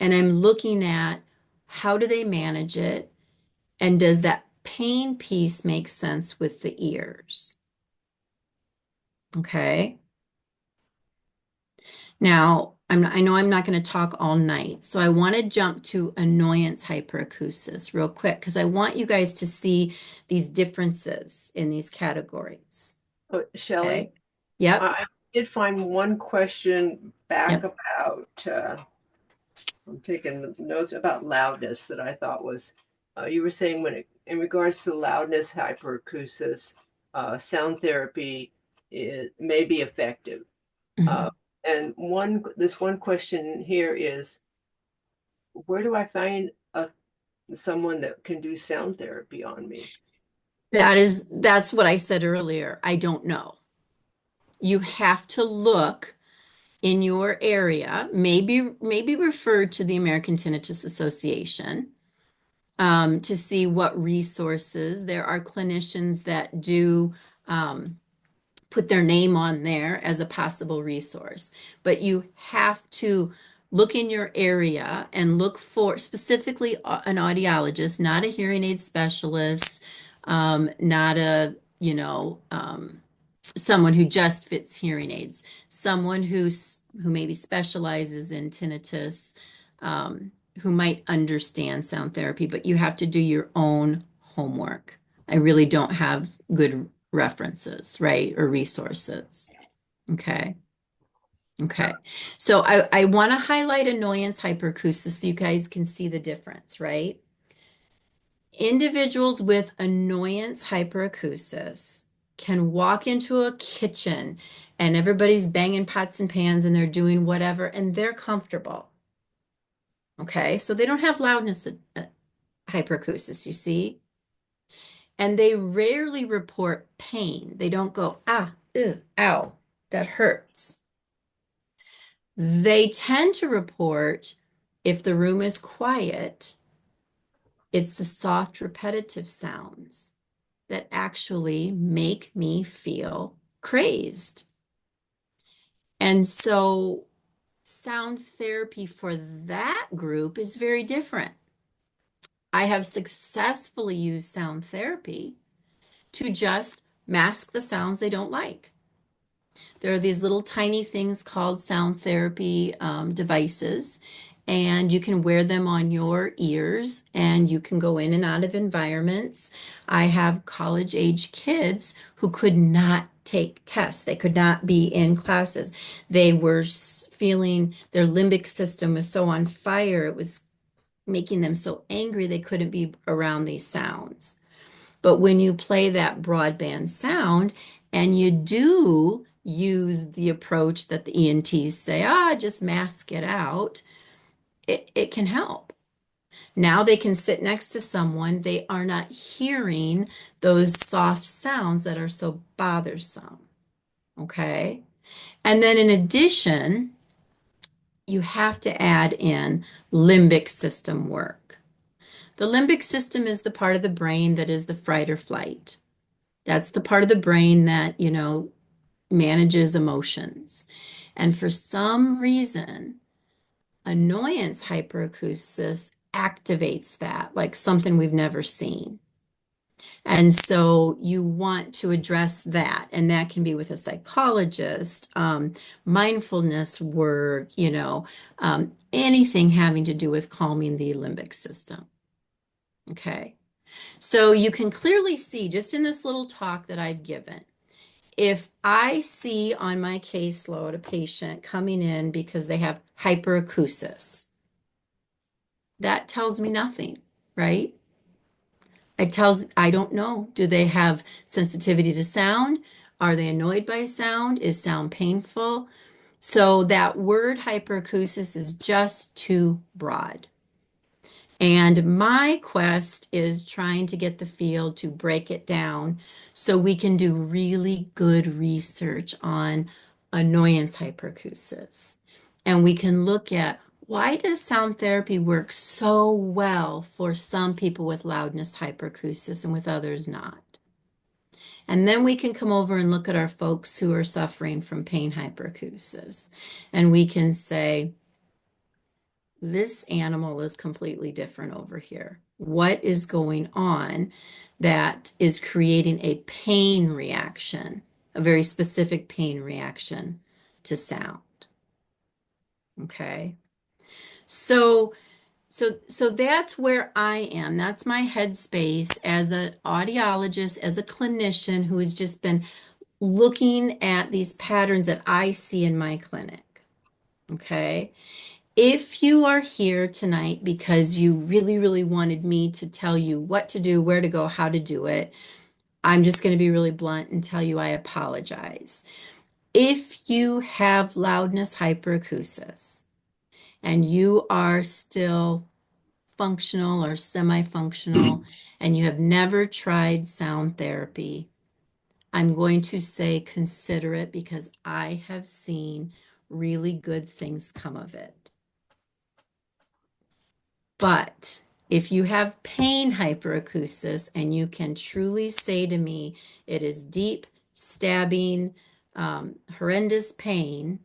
And I'm looking at how do they manage it, and does that pain piece make sense with the ears? Okay. Now, I know I'm not going to talk all night, so I want to jump to annoyance hyperacusis real quick because I want you guys to see these differences in these categories. Oh, Shelley? Okay. Yep. I did find one question back about, I'm taking notes about loudness that I thought was, you were saying in regards to loudness hyperacusis, sound therapy may be effective. Mhm. And this one question here is, where do I find someone that can do sound therapy on me? That's what I said earlier. I don't know. You have to look in your area, maybe refer to the American Tinnitus Association to see what resources. There are clinicians that do put their name on there as a possible resource, but you have to look in your area and look for specifically an audiologist, not a hearing aid specialist, not a, someone who just fits hearing aids, someone who maybe specializes in tinnitus, who might understand sound therapy, but you have to do your own homework. I really don't have good references, right, or resources. Okay. So I want to highlight annoyance hyperacusis so you guys can see the difference, right? Individuals with annoyance hyperacusis can walk into a kitchen and everybody's banging pots and pans and they're doing whatever and they're comfortable. Okay, so they don't have loudness hyperacusis, you see? And they rarely report pain. They don't go, ew, ow, that hurts. They tend to report, if the room is quiet, it's the soft, repetitive sounds that actually make me feel crazed. And so Sound therapy for that group is very different. I have successfully used sound therapy to just mask the sounds they don't like. There are these little tiny things called sound therapy devices, and you can wear them on your ears and you can go in and out of environments. I have college age kids who could not take tests. They could not be in classes. They were feeling their limbic system was so on fire. It was making them so angry they couldn't be around these sounds. But when you play that broadband sound and you do use the approach that the ENTs say, just mask it out, it can help. Now they can sit next to someone, they are not hearing those soft sounds that are so bothersome. Okay. And then in addition, you have to add in limbic system work. The limbic system is the part of the brain that is the fight or flight. That's the part of the brain that, manages emotions. And for some reason, annoyance hyperacusis activates that, like something we've never seen. And so you want to address that, and that can be with a psychologist, mindfulness work, anything having to do with calming the limbic system. Okay. So you can clearly see just in this little talk that I've given, if I see on my caseload a patient coming in because they have hyperacusis, that tells me nothing, right? I don't know. Do they have sensitivity to sound? Are they annoyed by sound? Is sound painful? So that word hyperacusis is just too broad. And my quest is trying to get the field to break it down so we can do really good research on annoyance hyperacusis. And we can look at why does sound therapy work so well for some people with loudness hyperacusis and with others not? And then we can come over and look at our folks who are suffering from pain hyperacusis. And we can say, this animal is completely different over here. What is going on that is creating a pain reaction, a very specific pain reaction to sound? Okay. So that's where I am. That's my headspace as an audiologist, as a clinician who has just been looking at these patterns that I see in my clinic. Okay. If you are here tonight because you really, really wanted me to tell you what to do, where to go, how to do it, I'm just going to be really blunt and tell you I apologize. If you have loudness hyperacusis and you are still functional or semi-functional and you have never tried sound therapy, I'm going to say consider it because I have seen really good things come of it. But if you have pain hyperacusis and you can truly say to me, it is deep, stabbing, horrendous pain,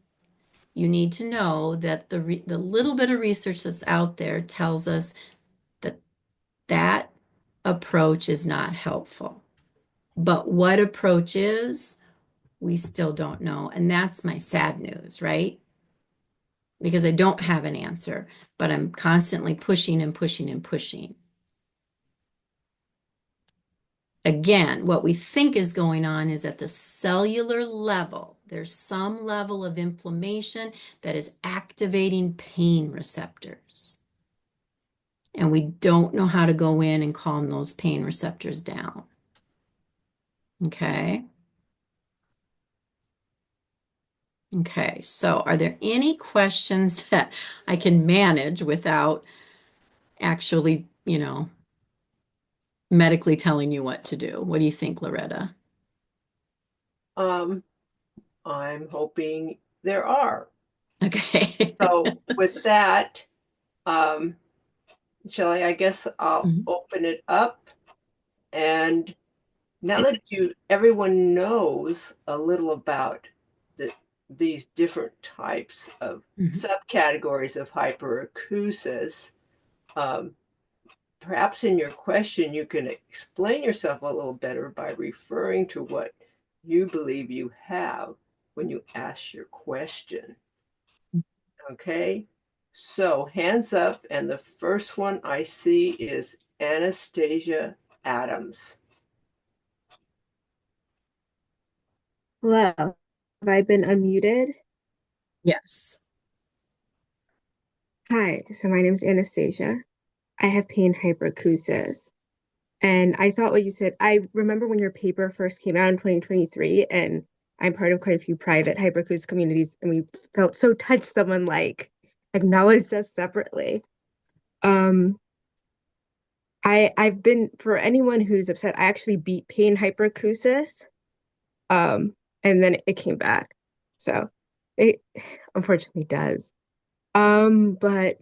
you need to know that the little bit of research that's out there tells us that that approach is not helpful. But what approach is, we still don't know. And that's my sad news, right? Because I don't have an answer, but I'm constantly pushing and pushing and pushing. Again, what we think is going on is at the cellular level, there's some level of inflammation that is activating pain receptors. And we don't know how to go in and calm those pain receptors down. Okay. Okay, so are there any questions that I can manage without actually, medically telling you what to do? What do you think, Loretta? I'm hoping there are. Okay. So with that, Shelley, I guess I'll open it up. And now that everyone knows a little about these different types of subcategories of hyperacusis. Perhaps in your question, you can explain yourself a little better by referring to what you believe you have when you ask your question. Okay, so hands up, and the first one I see is Anastasia Adams. Hello. Have I been unmuted? Yes. Hi, so my name is Anastasia. I have pain hyperacusis. And I thought what you said, I remember when your paper first came out in 2023, and I'm part of quite a few private hyperacusis communities, and we felt so touched someone like acknowledged us separately. I've been, for anyone who's upset, I actually beat pain hyperacusis. And then it came back. So it unfortunately does. But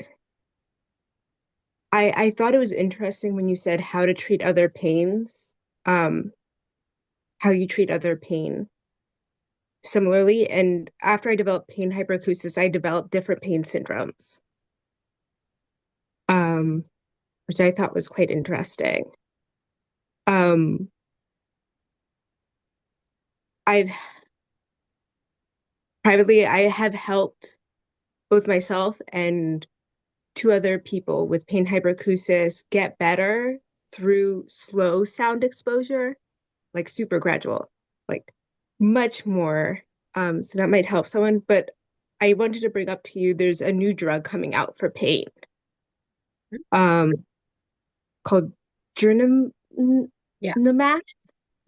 I thought it was interesting when you said how to treat other pains, how you treat other pain similarly. And after I developed pain hyperacusis, I developed different pain syndromes, which I thought was quite interesting. I've privately, I have helped both myself and two other people with pain hyperacusis get better through slow sound exposure, like super gradual, like much more. So that might help someone. But I wanted to bring up to you, there's a new drug coming out for pain, called Journeyman. Yeah.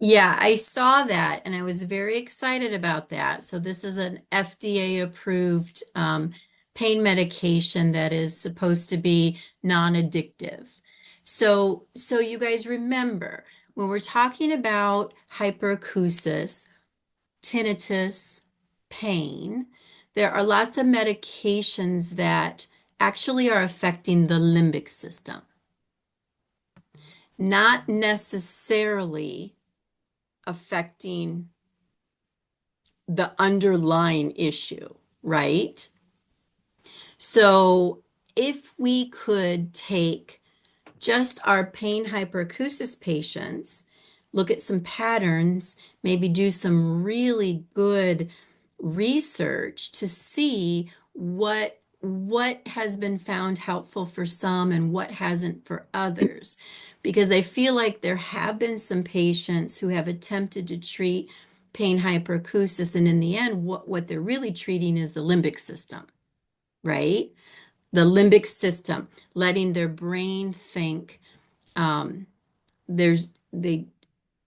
Yeah, I saw that and I was very excited about that. So this is an FDA approved pain medication that is supposed to be non-addictive. So you guys remember when we're talking about hyperacusis, tinnitus, pain, there are lots of medications that actually are affecting the limbic system, not necessarily affecting the underlying issue, right? So if we could take just our pain hyperacusis patients, look at some patterns, maybe do some really good research to see what has been found helpful for some and what hasn't for others. Because I feel like there have been some patients who have attempted to treat pain hyperacusis, and in the end, what they're really treating is the limbic system, right? The limbic system, letting their brain think there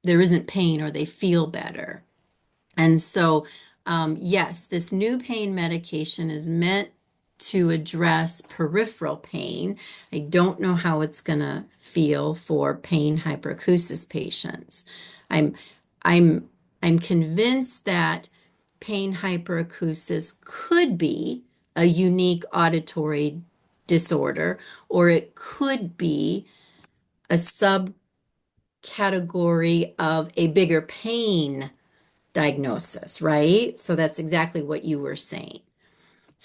isn't pain or they feel better. And so, yes, this new pain medication is meant to address peripheral pain. I don't know how it's going to feel for pain hyperacusis patients. I'm convinced that pain hyperacusis could be a unique auditory disorder, or it could be a subcategory of a bigger pain diagnosis, right? So that's exactly what you were saying.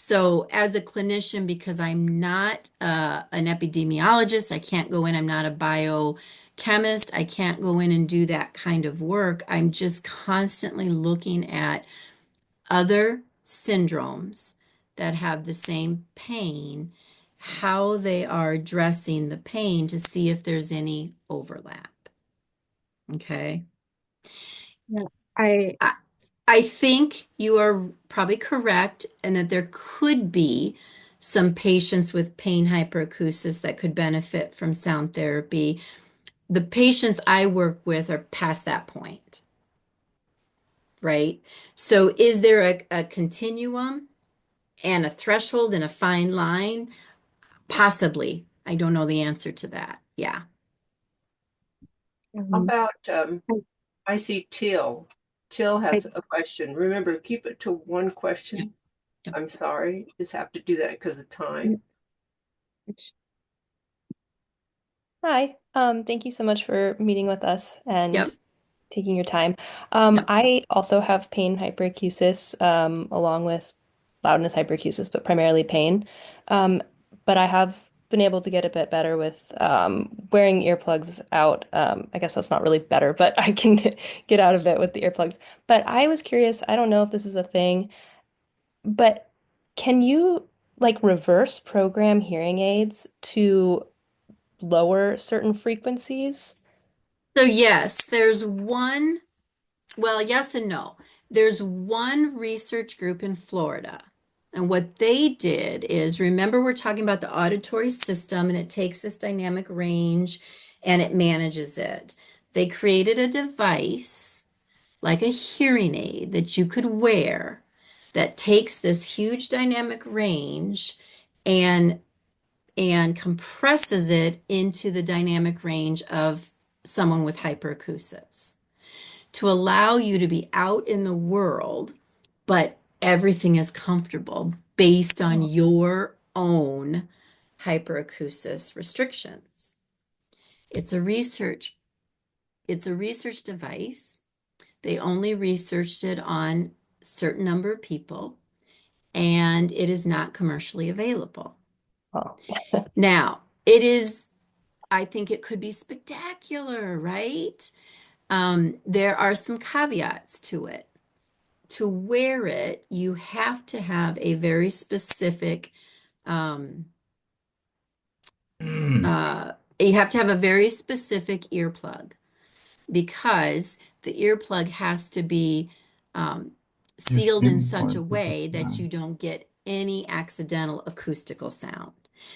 So as a clinician, because I'm not an epidemiologist, I can't go in, I'm not a biochemist, I can't go in and do that kind of work. I'm just constantly looking at other syndromes that have the same pain, how they are addressing the pain to see if there's any overlap. Okay. Yeah, I think you are probably correct, and that there could be some patients with pain hyperacusis that could benefit from sound therapy. The patients I work with are past that point, right? So is there a continuum and a threshold and a fine line? Possibly. I don't know the answer to that. Yeah. How about I see Till. Till has a question. Remember, keep it to one question. Yep. I'm sorry, just have to do that because of time. Hi, thank you so much for meeting with us. And Yep. taking your time. Yeah. I also have pain hyperacusis, along with loudness hyperacusis, but primarily pain. But I have been able to get a bit better with wearing earplugs out. I guess that's not really better, but I can get out of it with the earplugs. But I was curious, I don't know if this is a thing, but can you like reverse program hearing aids to lower certain frequencies? So yes, there's one, well, yes and no. There's one research group in Florida. And what they did is, remember, we're talking about the auditory system, and it takes this dynamic range and it manages it. They created a device like a hearing aid that you could wear that takes this huge dynamic range and compresses it into the dynamic range of someone with hyperacusis to allow you to be out in the world, but everything is comfortable based on your own hyperacusis restrictions. It's a research device. They only researched it on a certain number of people, and it is not commercially available. Oh. Now, I think it could be spectacular, right? There are some caveats to it. To wear it, you have to have a very specific, earplug, because the earplug has to be sealed in such a way that you don't get any accidental acoustical sound.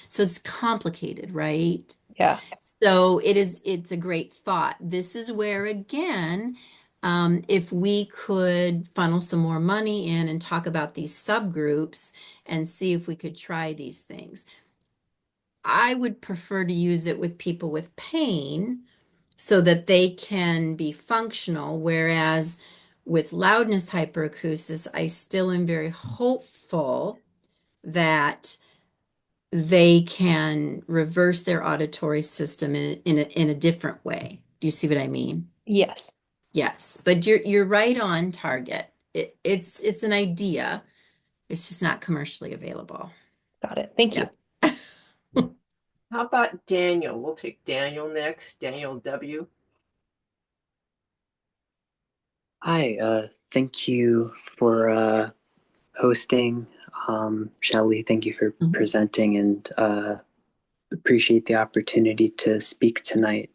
So it's complicated, right? Yeah. So it's a great thought. This is where, again, if we could funnel some more money in and talk about these subgroups and see if we could try these things. I would prefer to use it with people with pain so that they can be functional, whereas with loudness hyperacusis, I still am very hopeful that they can reverse their auditory system in a different way. Do you see what I mean? Yes. Yes, but you're right on target. It's an idea. It's just not commercially available. Got it. Thank you. How about Daniel? We'll take Daniel next. Daniel W. Hi, thank you for hosting. Shelley, thank you for presenting, and appreciate the opportunity to speak tonight.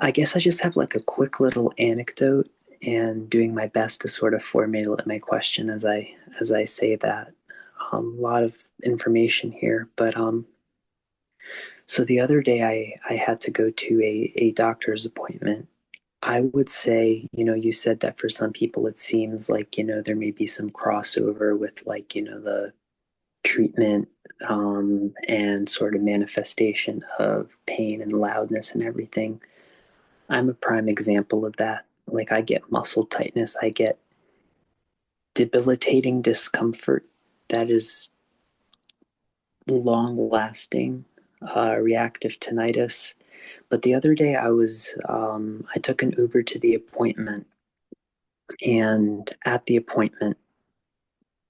I guess I just have like a quick little anecdote, and doing my best to sort of formulate my question as I say that. A lot of information here, but so the other day I had to go to a doctor's appointment. I would say, you said that for some people it seems like, there may be some crossover with like, the treatment and sort of manifestation of pain and loudness and everything. I'm a prime example of that. Like, I get muscle tightness, I get debilitating discomfort that is long lasting, reactive tinnitus. But the other day I took an Uber to the appointment, and at the appointment,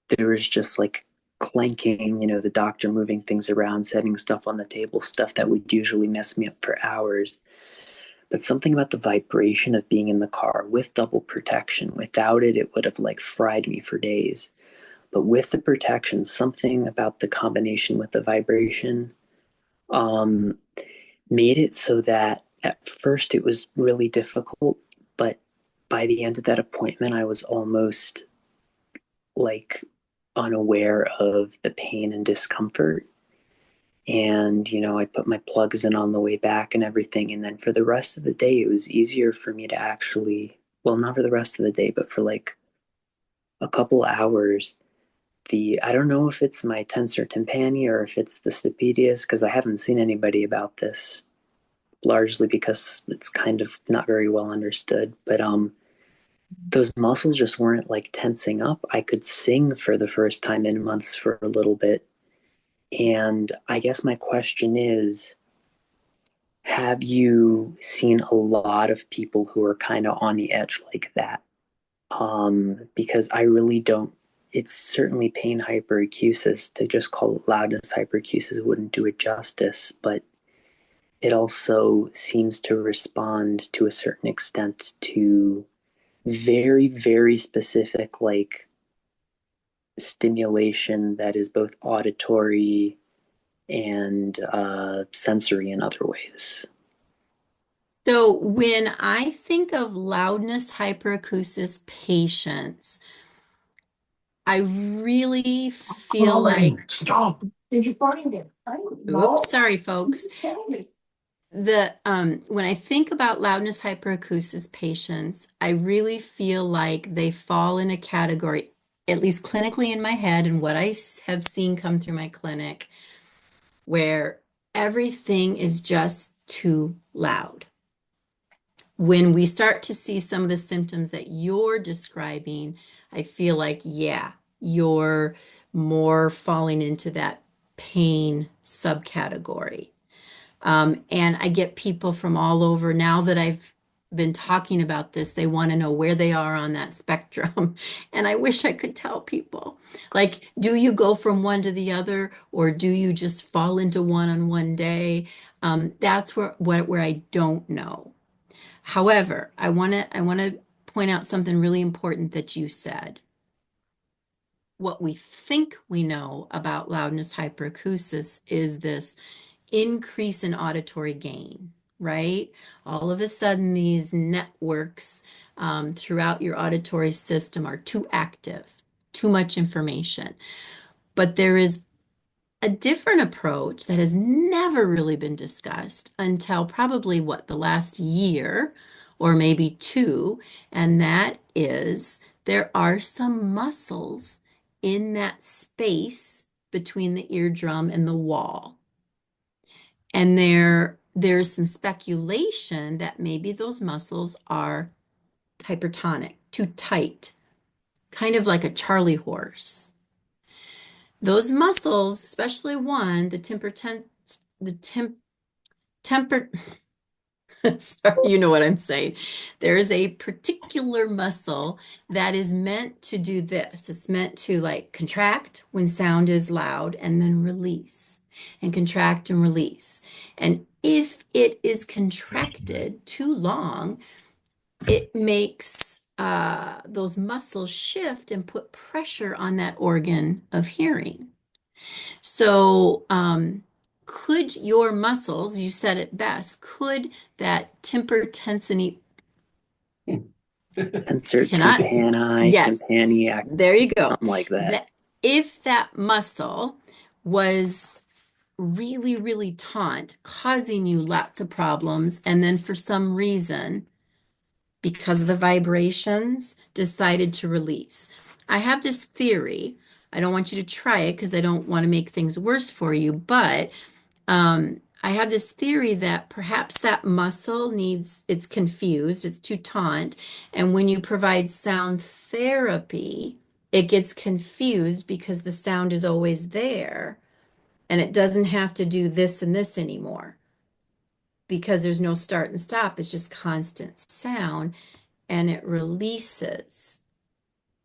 there was just like clanking, the doctor moving things around, setting stuff on the table, stuff that would usually mess me up for hours. But something about the vibration of being in the car with double protection, without it, it would have like fried me for days. But with the protection, something about the combination with the vibration made it so that at first it was really difficult, but by the end of that appointment, I was almost like unaware of the pain and discomfort. And, I put my plugs in on the way back and everything. And then for the rest of the day, it was easier for me to actually, well, not for the rest of the day, but for like a couple hours, I don't know if it's my tensor tympani or if it's the stapedius, because I haven't seen anybody about this, largely because it's kind of not very well understood. But those muscles just weren't like tensing up. I could sing for the first time in months for a little bit. And I guess my question is, have you seen a lot of people who are kind of on the edge like that? Because I really don't. It's certainly pain hyperacusis. To just call it loudness hyperacusis wouldn't do it justice, but it also seems to respond to a certain extent to very, very specific, like, stimulation that is both auditory and sensory in other ways. So when I think of loudness hyperacusis patients, I really feel like, Stop. Did you find it? oops, sorry, folks. When I think about loudness hyperacusis patients, I really feel like they fall in a category, at least clinically in my head and what I have seen come through my clinic, where everything is just too loud. When we start to see some of the symptoms that you're describing, I feel like, yeah, you're more falling into that pain subcategory. And I get people from all over now that I've been talking about this, they want to know where they are on that spectrum. And I wish I could tell people, like, do you go from one to the other, or do you just fall into one on one day? That's where I don't know. However, I want to point out something really important that you said. What we think we know about loudness hyperacusis is this increase in auditory gain, right? All of a sudden, these networks throughout your auditory system are too active, too much information. But there is a different approach that has never really been discussed until probably the last year or maybe two, and that is there are some muscles in that space between the eardrum and the wall. And there's some speculation that maybe those muscles are hypertonic, too tight, kind of like a Charlie horse. Those muscles, especially one, sorry, you know what I'm saying. There is a particular muscle that is meant to do this. It's meant to, like, contract when sound is loud and then release and contract and release. And if it is contracted too long, it makes those muscles shift and put pressure on that organ of hearing. So, could your muscles, you said it best, could that Tensor cannot, tympani, yes, tympaniac, there you go. something like that. If that muscle was really, really taut, causing you lots of problems, and then for some reason, because of the vibrations, decided to release. I have this theory. I don't want you to try it because I don't want to make things worse for you, but I have this theory that perhaps that muscle it's confused, it's too taut, and when you provide sound therapy, it gets confused because the sound is always there, and it doesn't have to do this and this anymore because there's no start and stop, it's just constant sound, and it releases,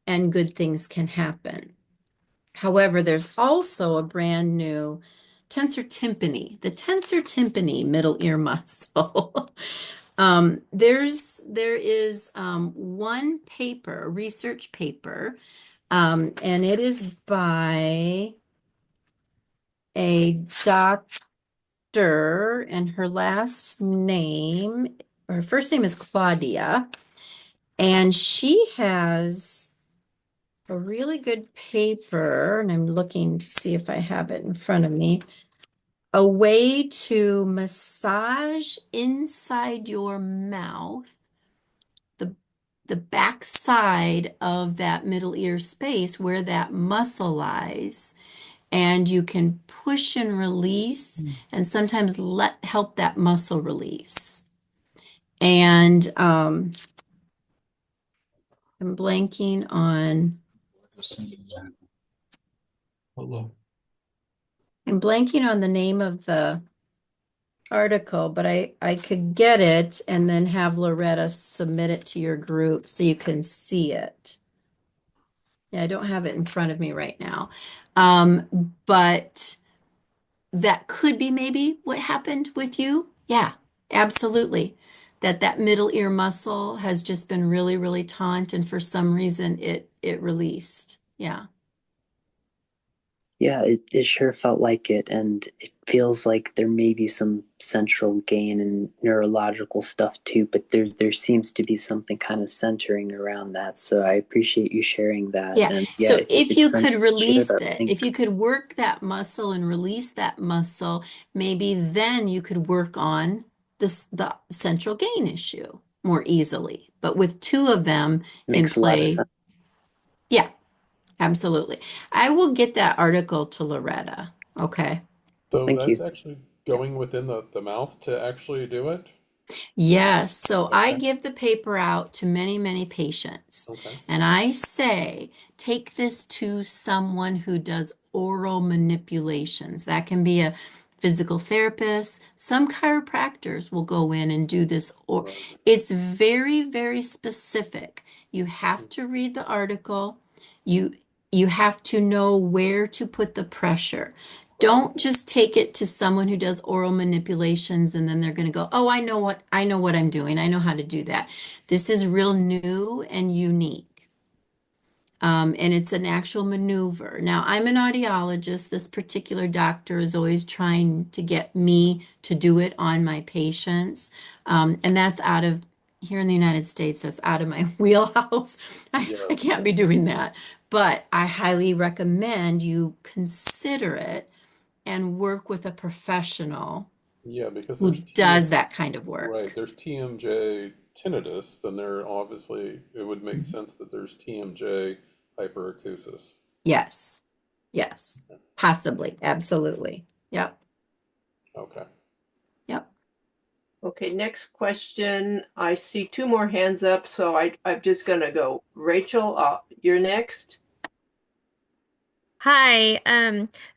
and good things can happen. However, there's also a brand new tensor tympani, the tensor tympani middle ear muscle. There is one paper, a research paper, and it is by a doctor, and her first name is Claudia, and she has a really good paper, and I'm looking to see if I have it in front of me. A way to massage inside your mouth, the back side of that middle ear space where that muscle lies, and you can push and release, and sometimes help that muscle release. And I'm blanking on. I'm blanking on the name of the article, but I could get it and then have Loretta submit it to your group so you can see it. Yeah, I don't have it in front of me right now. But that could be maybe what happened with you. Yeah, absolutely. That middle ear muscle has just been really, really taut, and for some reason it released. Yeah. Yeah, it sure felt like it, and it feels like there may be some central gain and neurological stuff too, but there seems to be something kind of centering around that. So I appreciate you sharing that. Yeah. And yeah, So if you if could you send could a picture of release that it, link. if you could work that muscle and release that muscle, maybe then you could work on the central gain issue more easily. But with two of them in Makes a lot of play, sense. yeah, absolutely. I will get that article to Loretta. Okay. So Thank that's you. actually going within the mouth to actually do it? Yes, so I Okay. give the paper out to many, many patients, Okay. and I say, take this to someone who does oral manipulations. That can be a physical therapist. Some chiropractors will go in and do this, or Right. it's very, very specific. You have to read the article. You you have to know where to put the pressure. Don't just take it to someone who does oral manipulations and then they're going to go, "Oh, I know what I'm doing. I know how to do that." This is real new and unique. And it's an actual maneuver. Now, I'm an audiologist. This particular doctor is always trying to get me to do it on my patients. And that's out of here in the United States, that's out of my wheelhouse. I Yes. can't be doing that. But I highly recommend you consider it and work with a professional Yeah, because who there's does that kind of right, work. there's TMJ tinnitus, then there obviously it would make Mhm. sense that there's TMJ hyperacusis. Yes. Yes. Possibly. Absolutely. Yep. Okay. Yep. Okay, next question. I see two more hands up, so I'm just going to go. Rachel, you're next. Hi.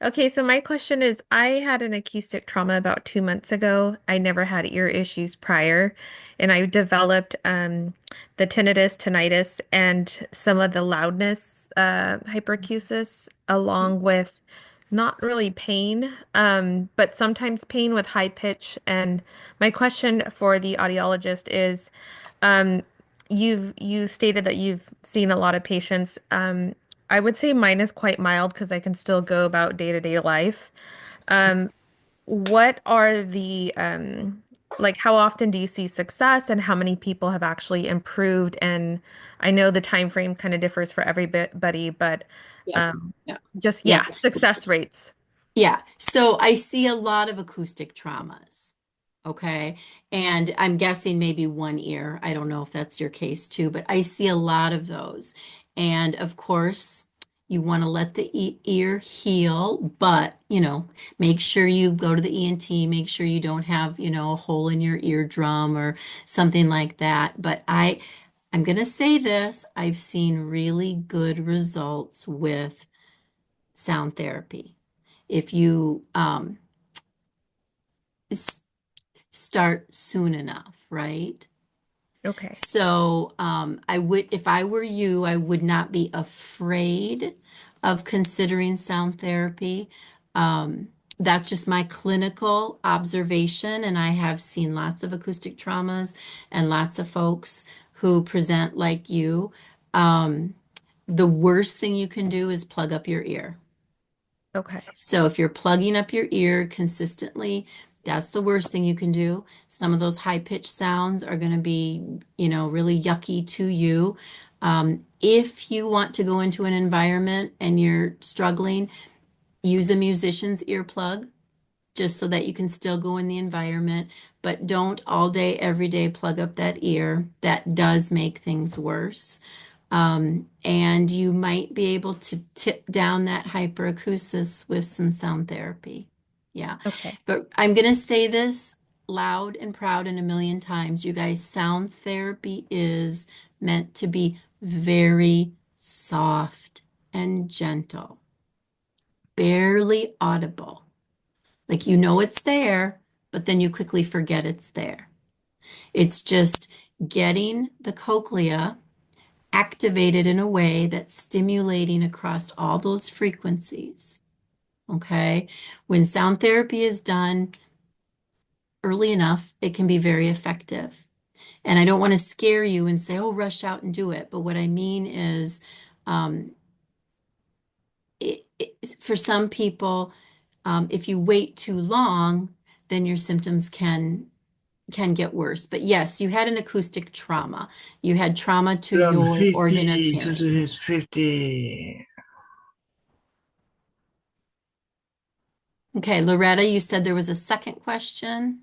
Okay, so my question is, I had an acoustic trauma about 2 months ago. I never had ear issues prior, and I developed the tinnitus, and some of the loudness, hyperacusis, along with not really pain, but sometimes pain with high pitch. And my question for the audiologist is, um, you stated that you've seen a lot of patients. I would say mine is quite mild because I can still go about day-to-day life. Um, what are the like how often do you see success and how many people have actually improved? And I know the time frame kind of differs for everybody, but Yeah. um, Yeah. just Yeah. success rates. Yeah. So I see a lot of acoustic traumas. Okay. And I'm guessing maybe one ear. I don't know if that's your case too, but I see a lot of those. And of course, you want to let the ear heal, but make sure you go to the ENT, make sure you don't have, a hole in your eardrum or something like that. But I'm going to say this, I've seen really good results with sound therapy. If you start soon enough, right? Okay. So if I were you, I would not be afraid of considering sound therapy. Um, that's just my clinical observation, and I have seen lots of acoustic traumas and lots of folks who present like you. Um, the worst thing you can do is plug up your ear. Okay. So if you're plugging up your ear consistently, that's the worst thing you can do. Some of those high-pitched sounds are going to be, really yucky to you. If you want to go into an environment and you're struggling, use a musician's earplug just so that you can still go in the environment, but don't all day, every day plug up that ear. That does make things worse. And you might be able to tip down that hyperacusis with some sound therapy. Yeah. Okay. But I'm going to say this loud and proud and a million times. You guys, sound therapy is meant to be very soft and gentle, barely audible. Like it's there, but then you quickly forget it's there. It's just getting the cochlea activated in a way that's stimulating across all those frequencies. Okay. When sound therapy is done early enough, it can be very effective. And I don't want to scare you and say, oh, rush out and do it. But what I mean is, for some people, if you wait too long, then your symptoms can get worse. But yes, you had an acoustic trauma. You had trauma to I'm your organ of 50, so hearing. it's 50. Okay, Loretta, you said there was a second question.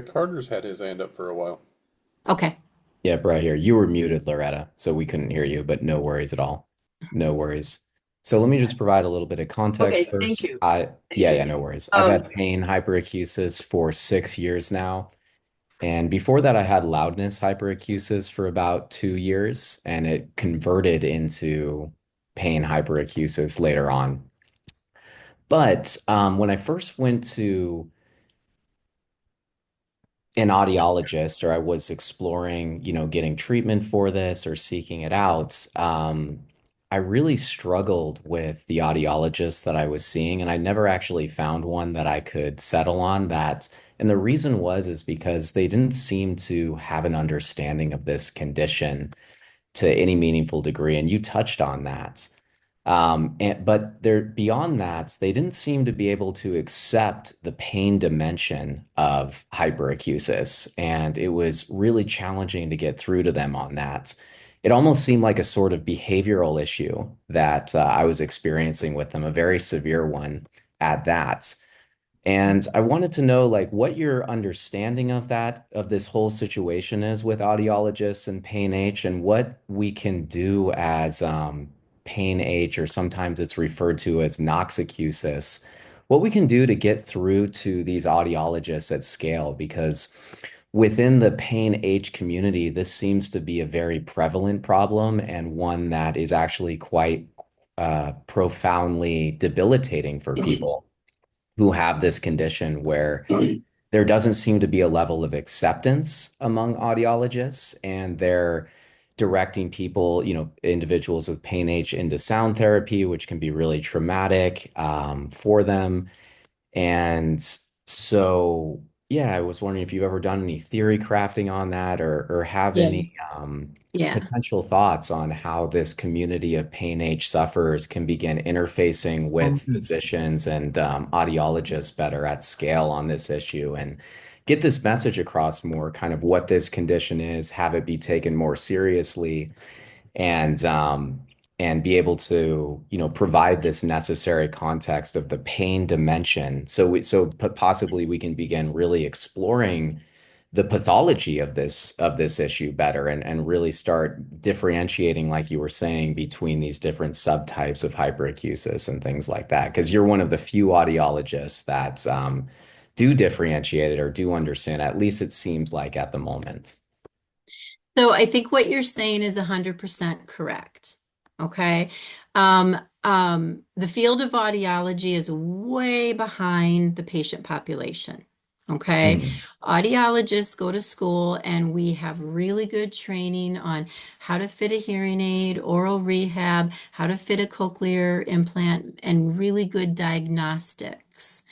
Carter's had his hand up for a while. Okay. Yep, right here. You were muted, Loretta, so we couldn't hear you, but no worries at all. No worries. So let me just provide a little bit of context Okay, thank first. you. Yeah, no worries. I've had pain hyperacusis for 6 years now. And before that, I had loudness hyperacusis for about 2 years, and it converted into pain hyperacusis later on. But when I first went to an audiologist, or I was exploring, getting treatment for this or seeking it out, I really struggled with the audiologist that I was seeing, and I never actually found one that I could settle on that. And the reason is because they didn't seem to have an understanding of this condition to any meaningful degree, and you touched on that. But they're beyond that, they didn't seem to be able to accept the pain dimension of hyperacusis, and it was really challenging to get through to them on that. It almost seemed like a sort of behavioral issue that I was experiencing with them, a very severe one at that. And I wanted to know like what your understanding of this whole situation is with audiologists and pain H, and what we can do as pain H, or sometimes it's referred to as noxacusis, what we can do to get through to these audiologists at scale, because within the pain H community, this seems to be a very prevalent problem, and one that is actually quite profoundly debilitating for people who have this condition, where there doesn't seem to be a level of acceptance among audiologists, and they're directing people, individuals with pain H, into sound therapy, which can be really traumatic for them. And so, yeah, I was wondering if you've ever done any theory crafting on that, or have any Yeah. potential thoughts on how this community of pain H sufferers can begin interfacing with physicians and audiologists better at scale on this issue, and get this message across more, kind of what this condition is, have it be taken more seriously, and be able to, provide this necessary context of the pain dimension. So possibly we can begin really exploring the pathology of this issue better, and really start differentiating, like you were saying, between these different subtypes of hyperacusis and things like that. Because you're one of the few audiologists that do differentiate it, or do understand, at least it seems like at the moment. So I think what you're saying is 100% correct. Okay. The field of audiology is way behind the patient population. Okay. Audiologists go to school, and we have really good training on how to fit a hearing aid, oral rehab, how to fit a cochlear implant, and really good diagnostics.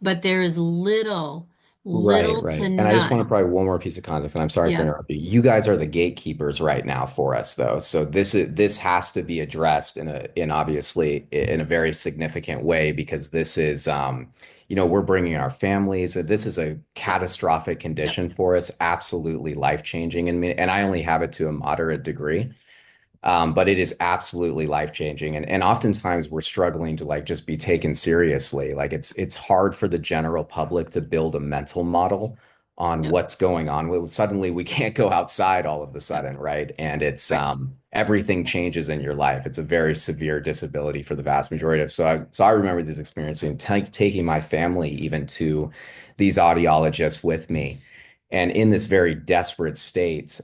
But there is little Right, to right. And I just want to none. provide one more piece of context, and I'm sorry for Yeah. interrupting. You guys are the gatekeepers right now for us, though. So this has to be addressed in obviously in a very significant way, because this is we're bringing our families. This is a catastrophic condition for us, absolutely life-changing, and I only have it to a moderate degree. But it is absolutely life-changing. And oftentimes we're struggling to like just be taken seriously. Like it's hard for the general public to build a mental model on what's going on. Suddenly we can't go outside all of a sudden, right? And it's everything changes in your life. It's a very severe disability for the vast majority of. So I remember this experience, and taking my family even to these audiologists with me, and in this very desperate state.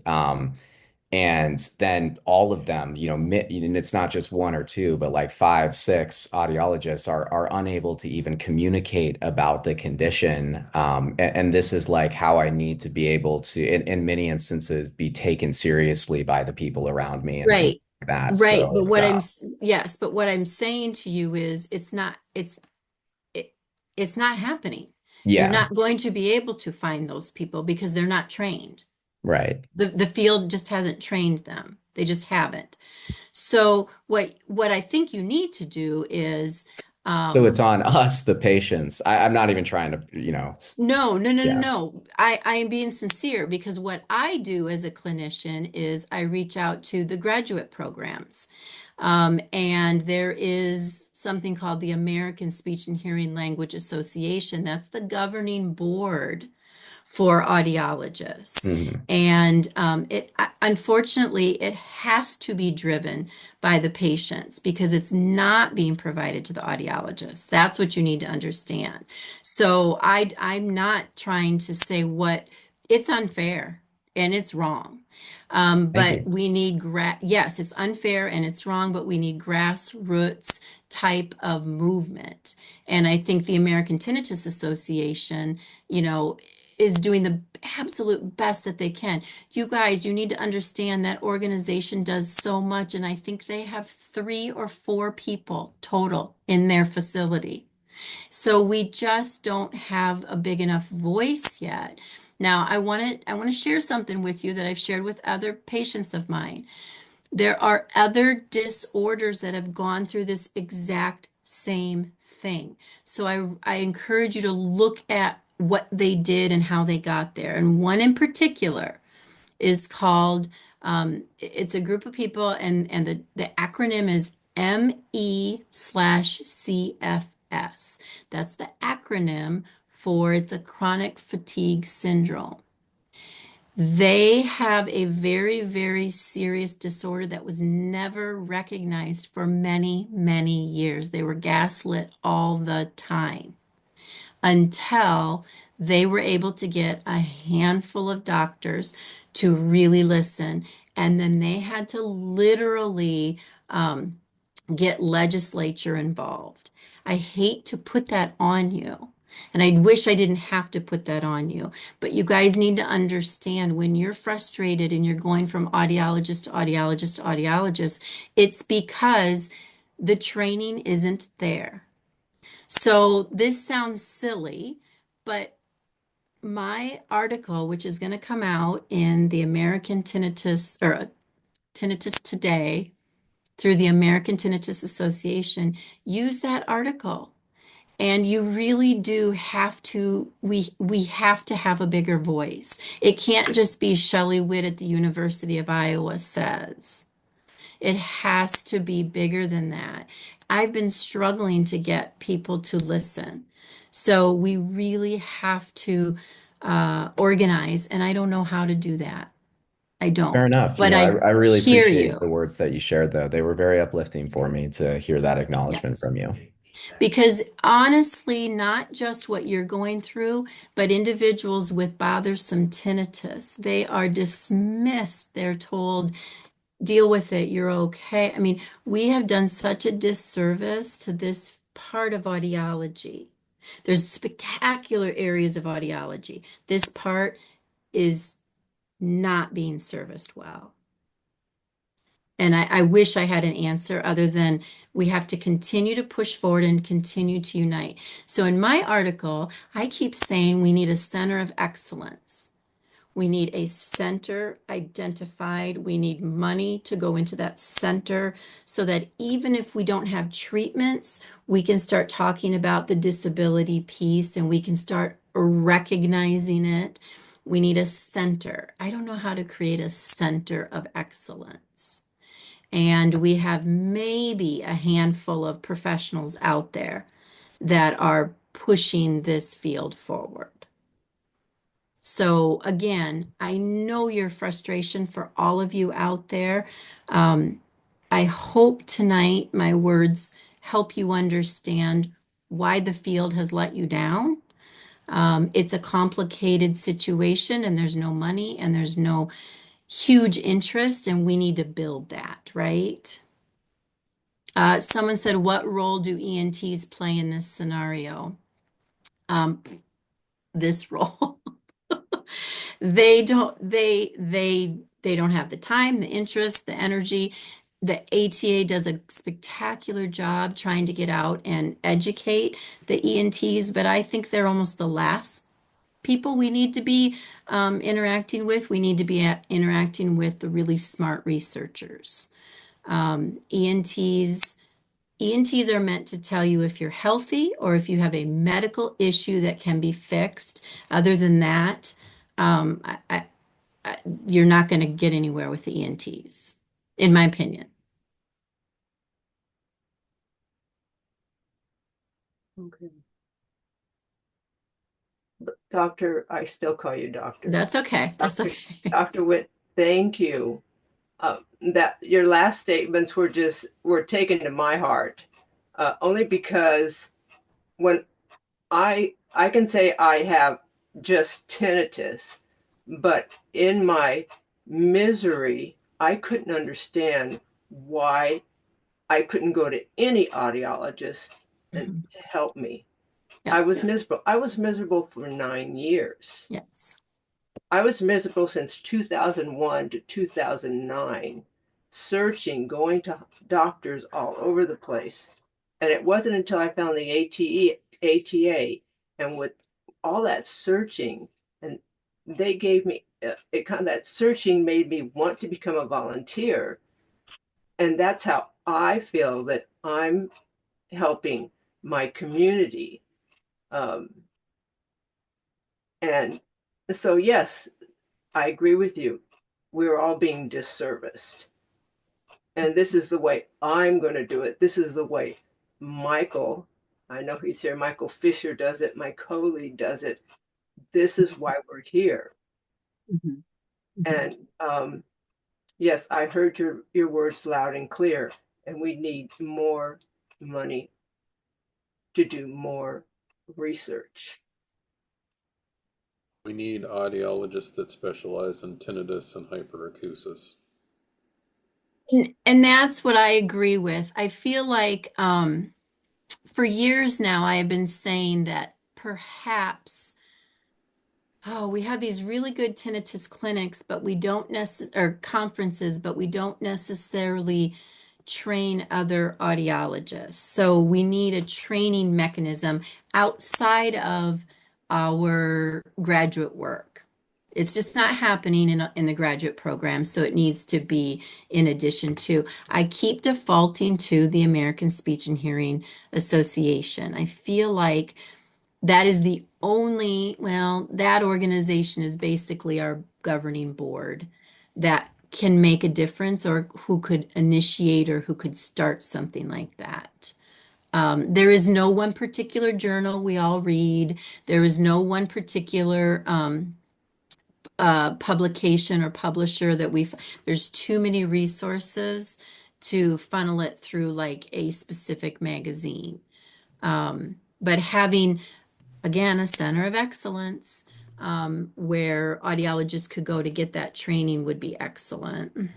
And then all of them, and it's not just one or two, but like five, six audiologists are unable to even communicate about the condition. And this is like how I need to be able to, in many instances, be taken seriously by the people around me and things Right. like that. Right. So But it's yes, but what I'm saying to you is it's not happening. You're yeah, not going to be able to find those people because they're not trained. right. The field just hasn't trained them. They just haven't. So what I think you need to do is So it's on us, the patients. I'm not even trying to, no, no, no, no, yeah. no. I am being sincere because what I do as a clinician is I reach out to the graduate programs. And there is something called the American Speech and Hearing Language Association. That's the governing board for audiologists. Mhm. And unfortunately, it has to be driven by the patients because it's not being provided to the audiologists. That's what you need to understand. So I'm not trying to say it's unfair and it's wrong. Thank But you. we need, yes, it's unfair and it's wrong, but we need grassroots type of movement. And I think the American Tinnitus Association, is doing the absolute best that they can. You guys, you need to understand that organization does so much, and I think they have 3 or 4 people total in their facility. So we just don't have a big enough voice yet. Now, I want to share something with you that I've shared with other patients of mine. There are other disorders that have gone through this exact same thing. So I encourage you to look at what they did and how they got there. And one in particular is called, it's a group of people, and the acronym is ME/CFS. That's the acronym for it's a chronic fatigue syndrome. They have a very, very serious disorder that was never recognized for many, many years. They were gaslit all the time until they were able to get a handful of doctors to really listen. And then they had to literally get legislature involved. I hate to put that on you. And I wish I didn't have to put that on you. But you guys need to understand when you're frustrated and you're going from audiologist to audiologist to audiologist, it's because the training isn't there. So this sounds silly, but my article, which is going to come out in the American Tinnitus or Tinnitus Today through the American Tinnitus Association, use that article. And you really do have to, we have to have a bigger voice. It can't just be Shelley Witt at the University of Iowa says. It has to be bigger than that. I've been struggling to get people to listen. So we really have to organize, and I don't know how to do that. I Fair don't. enough. But I I really hear appreciate the you. words that you shared, though. They were very uplifting for me to hear that acknowledgement Yes. from you. Because honestly, not just what you're going through, but individuals with bothersome tinnitus, they are dismissed. They're told, deal with it, you're okay. I mean, we have done such a disservice to this part of audiology. There's spectacular areas of audiology. This part is not being serviced well. And I wish I had an answer other than we have to continue to push forward and continue to unite. So in my article, I keep saying we need a center of excellence. We need a center identified. We need money to go into that center so that even if we don't have treatments, we can start talking about the disability piece and we can start recognizing it. We need a center. I don't know how to create a center of excellence. And we have maybe a handful of professionals out there that are pushing this field forward. So again, I know your frustration for all of you out there. I hope tonight my words help you understand why the field has let you down. It's a complicated situation and there's no money and there's no huge interest, and we need to build that, right? Someone said, what role do ENTs play in this scenario? This role. They don't have the time, the interest, the energy. The ATA does a spectacular job trying to get out and educate the ENTs, but I think they're almost the last people we need to be interacting with. We need to be interacting with the really smart researchers. ENTs are meant to tell you if you're healthy or if you have a medical issue that can be fixed. Other than that, um, I, I, you're not going to get anywhere with the ENTs, in my opinion. Okay. Doctor, I still call you doctor. That's okay. That's okay. Dr. Witt, thank you. That your last statements were taken to my heart, only because when I can say I have just tinnitus, but in my misery, I couldn't understand why I couldn't go to any audiologist to help me. Yeah. I was miserable. I was miserable for 9 years. Yes. I was miserable since 2001 to 2009, searching, going to doctors all over the place. And it wasn't until I found the ATA, and with all that searching, and they gave me, that searching made me want to become a volunteer. And that's how I feel that I'm helping my community. And so, yes, I agree with you. We're all being disserviced. And this is the way I'm going to do it. This is the way Michael, I know he's here, Michael Fisher does it, my colleague does it. This is why we're here. And yes, I heard your words loud and clear, and we need more money to do more research. We need audiologists that specialize in tinnitus and hyperacusis. And that's what I agree with. I feel like for years now, I have been saying that perhaps, we have these really good tinnitus clinics, but we don't or conferences, but we don't necessarily train other audiologists. So we need a training mechanism outside of our graduate work. It's just not happening in the graduate program, so it needs to be in addition to. I keep defaulting to the American Speech and Hearing Association. I feel like that is the only, well, that organization is basically our governing board that can make a difference, or who could initiate or who could start something like that. There is no one particular journal we all read. There is no one particular publication or publisher that there's too many resources to funnel it through like a specific magazine. But having, again, a center of excellence where audiologists could go to get that training would be excellent.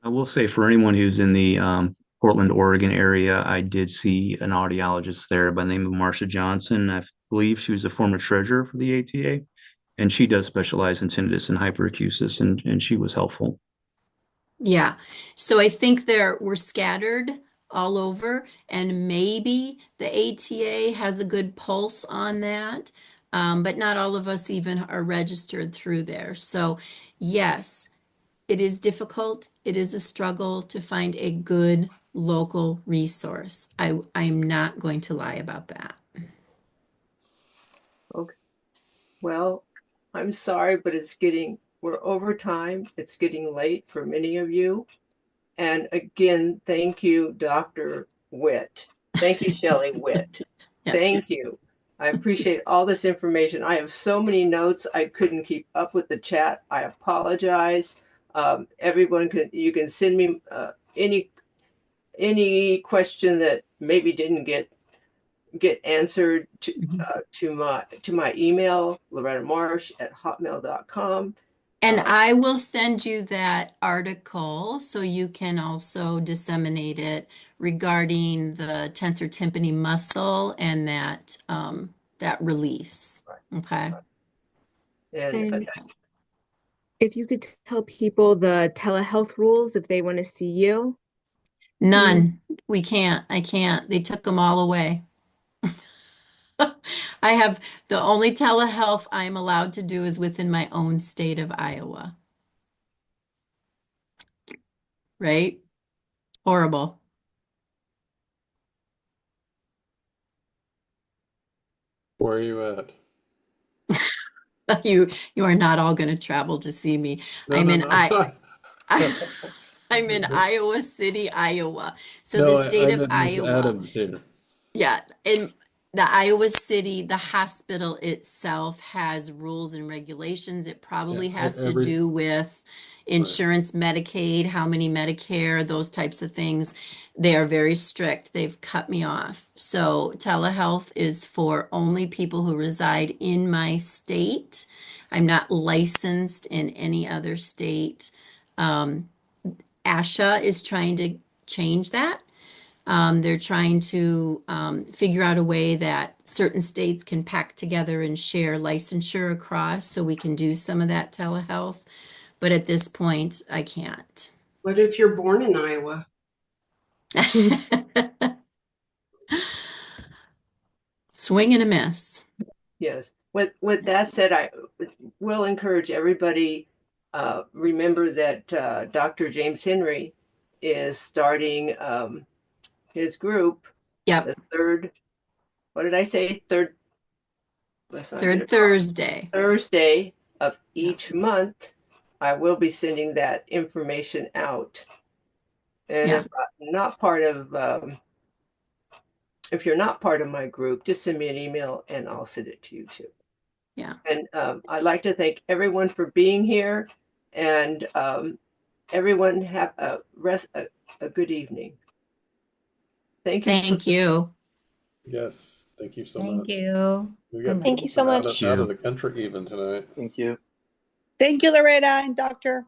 I will say, for anyone who's in the Portland, Oregon area, I did see an audiologist there by the name of Marcia Johnson. I believe she was a former treasurer for the ATA, and she does specialize in tinnitus and hyperacusis, and she was helpful. Yeah, so I think we're scattered all over, and maybe the ATA has a good pulse on that, but not all of us even are registered through there. So yes, it is difficult. It is a struggle to find a good local resource. I'm not going to lie about that. Okay. Well, I'm sorry, but we're over time. It's getting late for many of you. And again, thank you, Dr. Witt. Thank you, Shelley Witt. Yes. Thank you. I appreciate all this information. I have so many notes, I couldn't keep up with the chat. I apologize. Everyone you can send me any question that maybe didn't get answered to my email, lorettamarsh@hotmail.com. And I will send you that article so you can also disseminate it regarding the tensor tympani muscle and that release. Okay. And if you could tell people the telehealth rules if they want to see you. None. We can't. I can't. They took them all away. I have the only telehealth I'm allowed to do is within my own state of Iowa. Right? Horrible. Where are you at? You are not all going to travel to see me. No, I'm no, in no. I'm in Iowa City, Iowa. So No, the state I of meant Miss Iowa. Adams here. Yeah, in the Iowa City, the hospital itself has rules and regulations. It probably Yeah, has to do with insurance, Medicaid, how many Medicare, those types of things. They are very strict. They've cut me off. So telehealth is for only people who reside in my state. I'm not licensed in any other state. ASHA is trying to change that. They're trying to figure out a way that certain states can pack together and share licensure across so we can do some of that telehealth. But at this point, I can't. What if you're born in Iowa? Swing and a miss. Yes. With that said, I will encourage everybody, remember that Dr. James Henry is starting his group. Yep. The third, what did I say? Third Thursday. Thursday of each month. I will be sending that information out. And if I'm not part of, if you're not part of my group, just send me an email and I'll send it to you too. Yeah. And I'd like to thank everyone for being here, and everyone have a good evening. Thank you. Thank you. Yes, thank you so Thank much. you. We got Thank people you so from much. out of the country even tonight. Thank you. Thank you, Loretta and Doctor.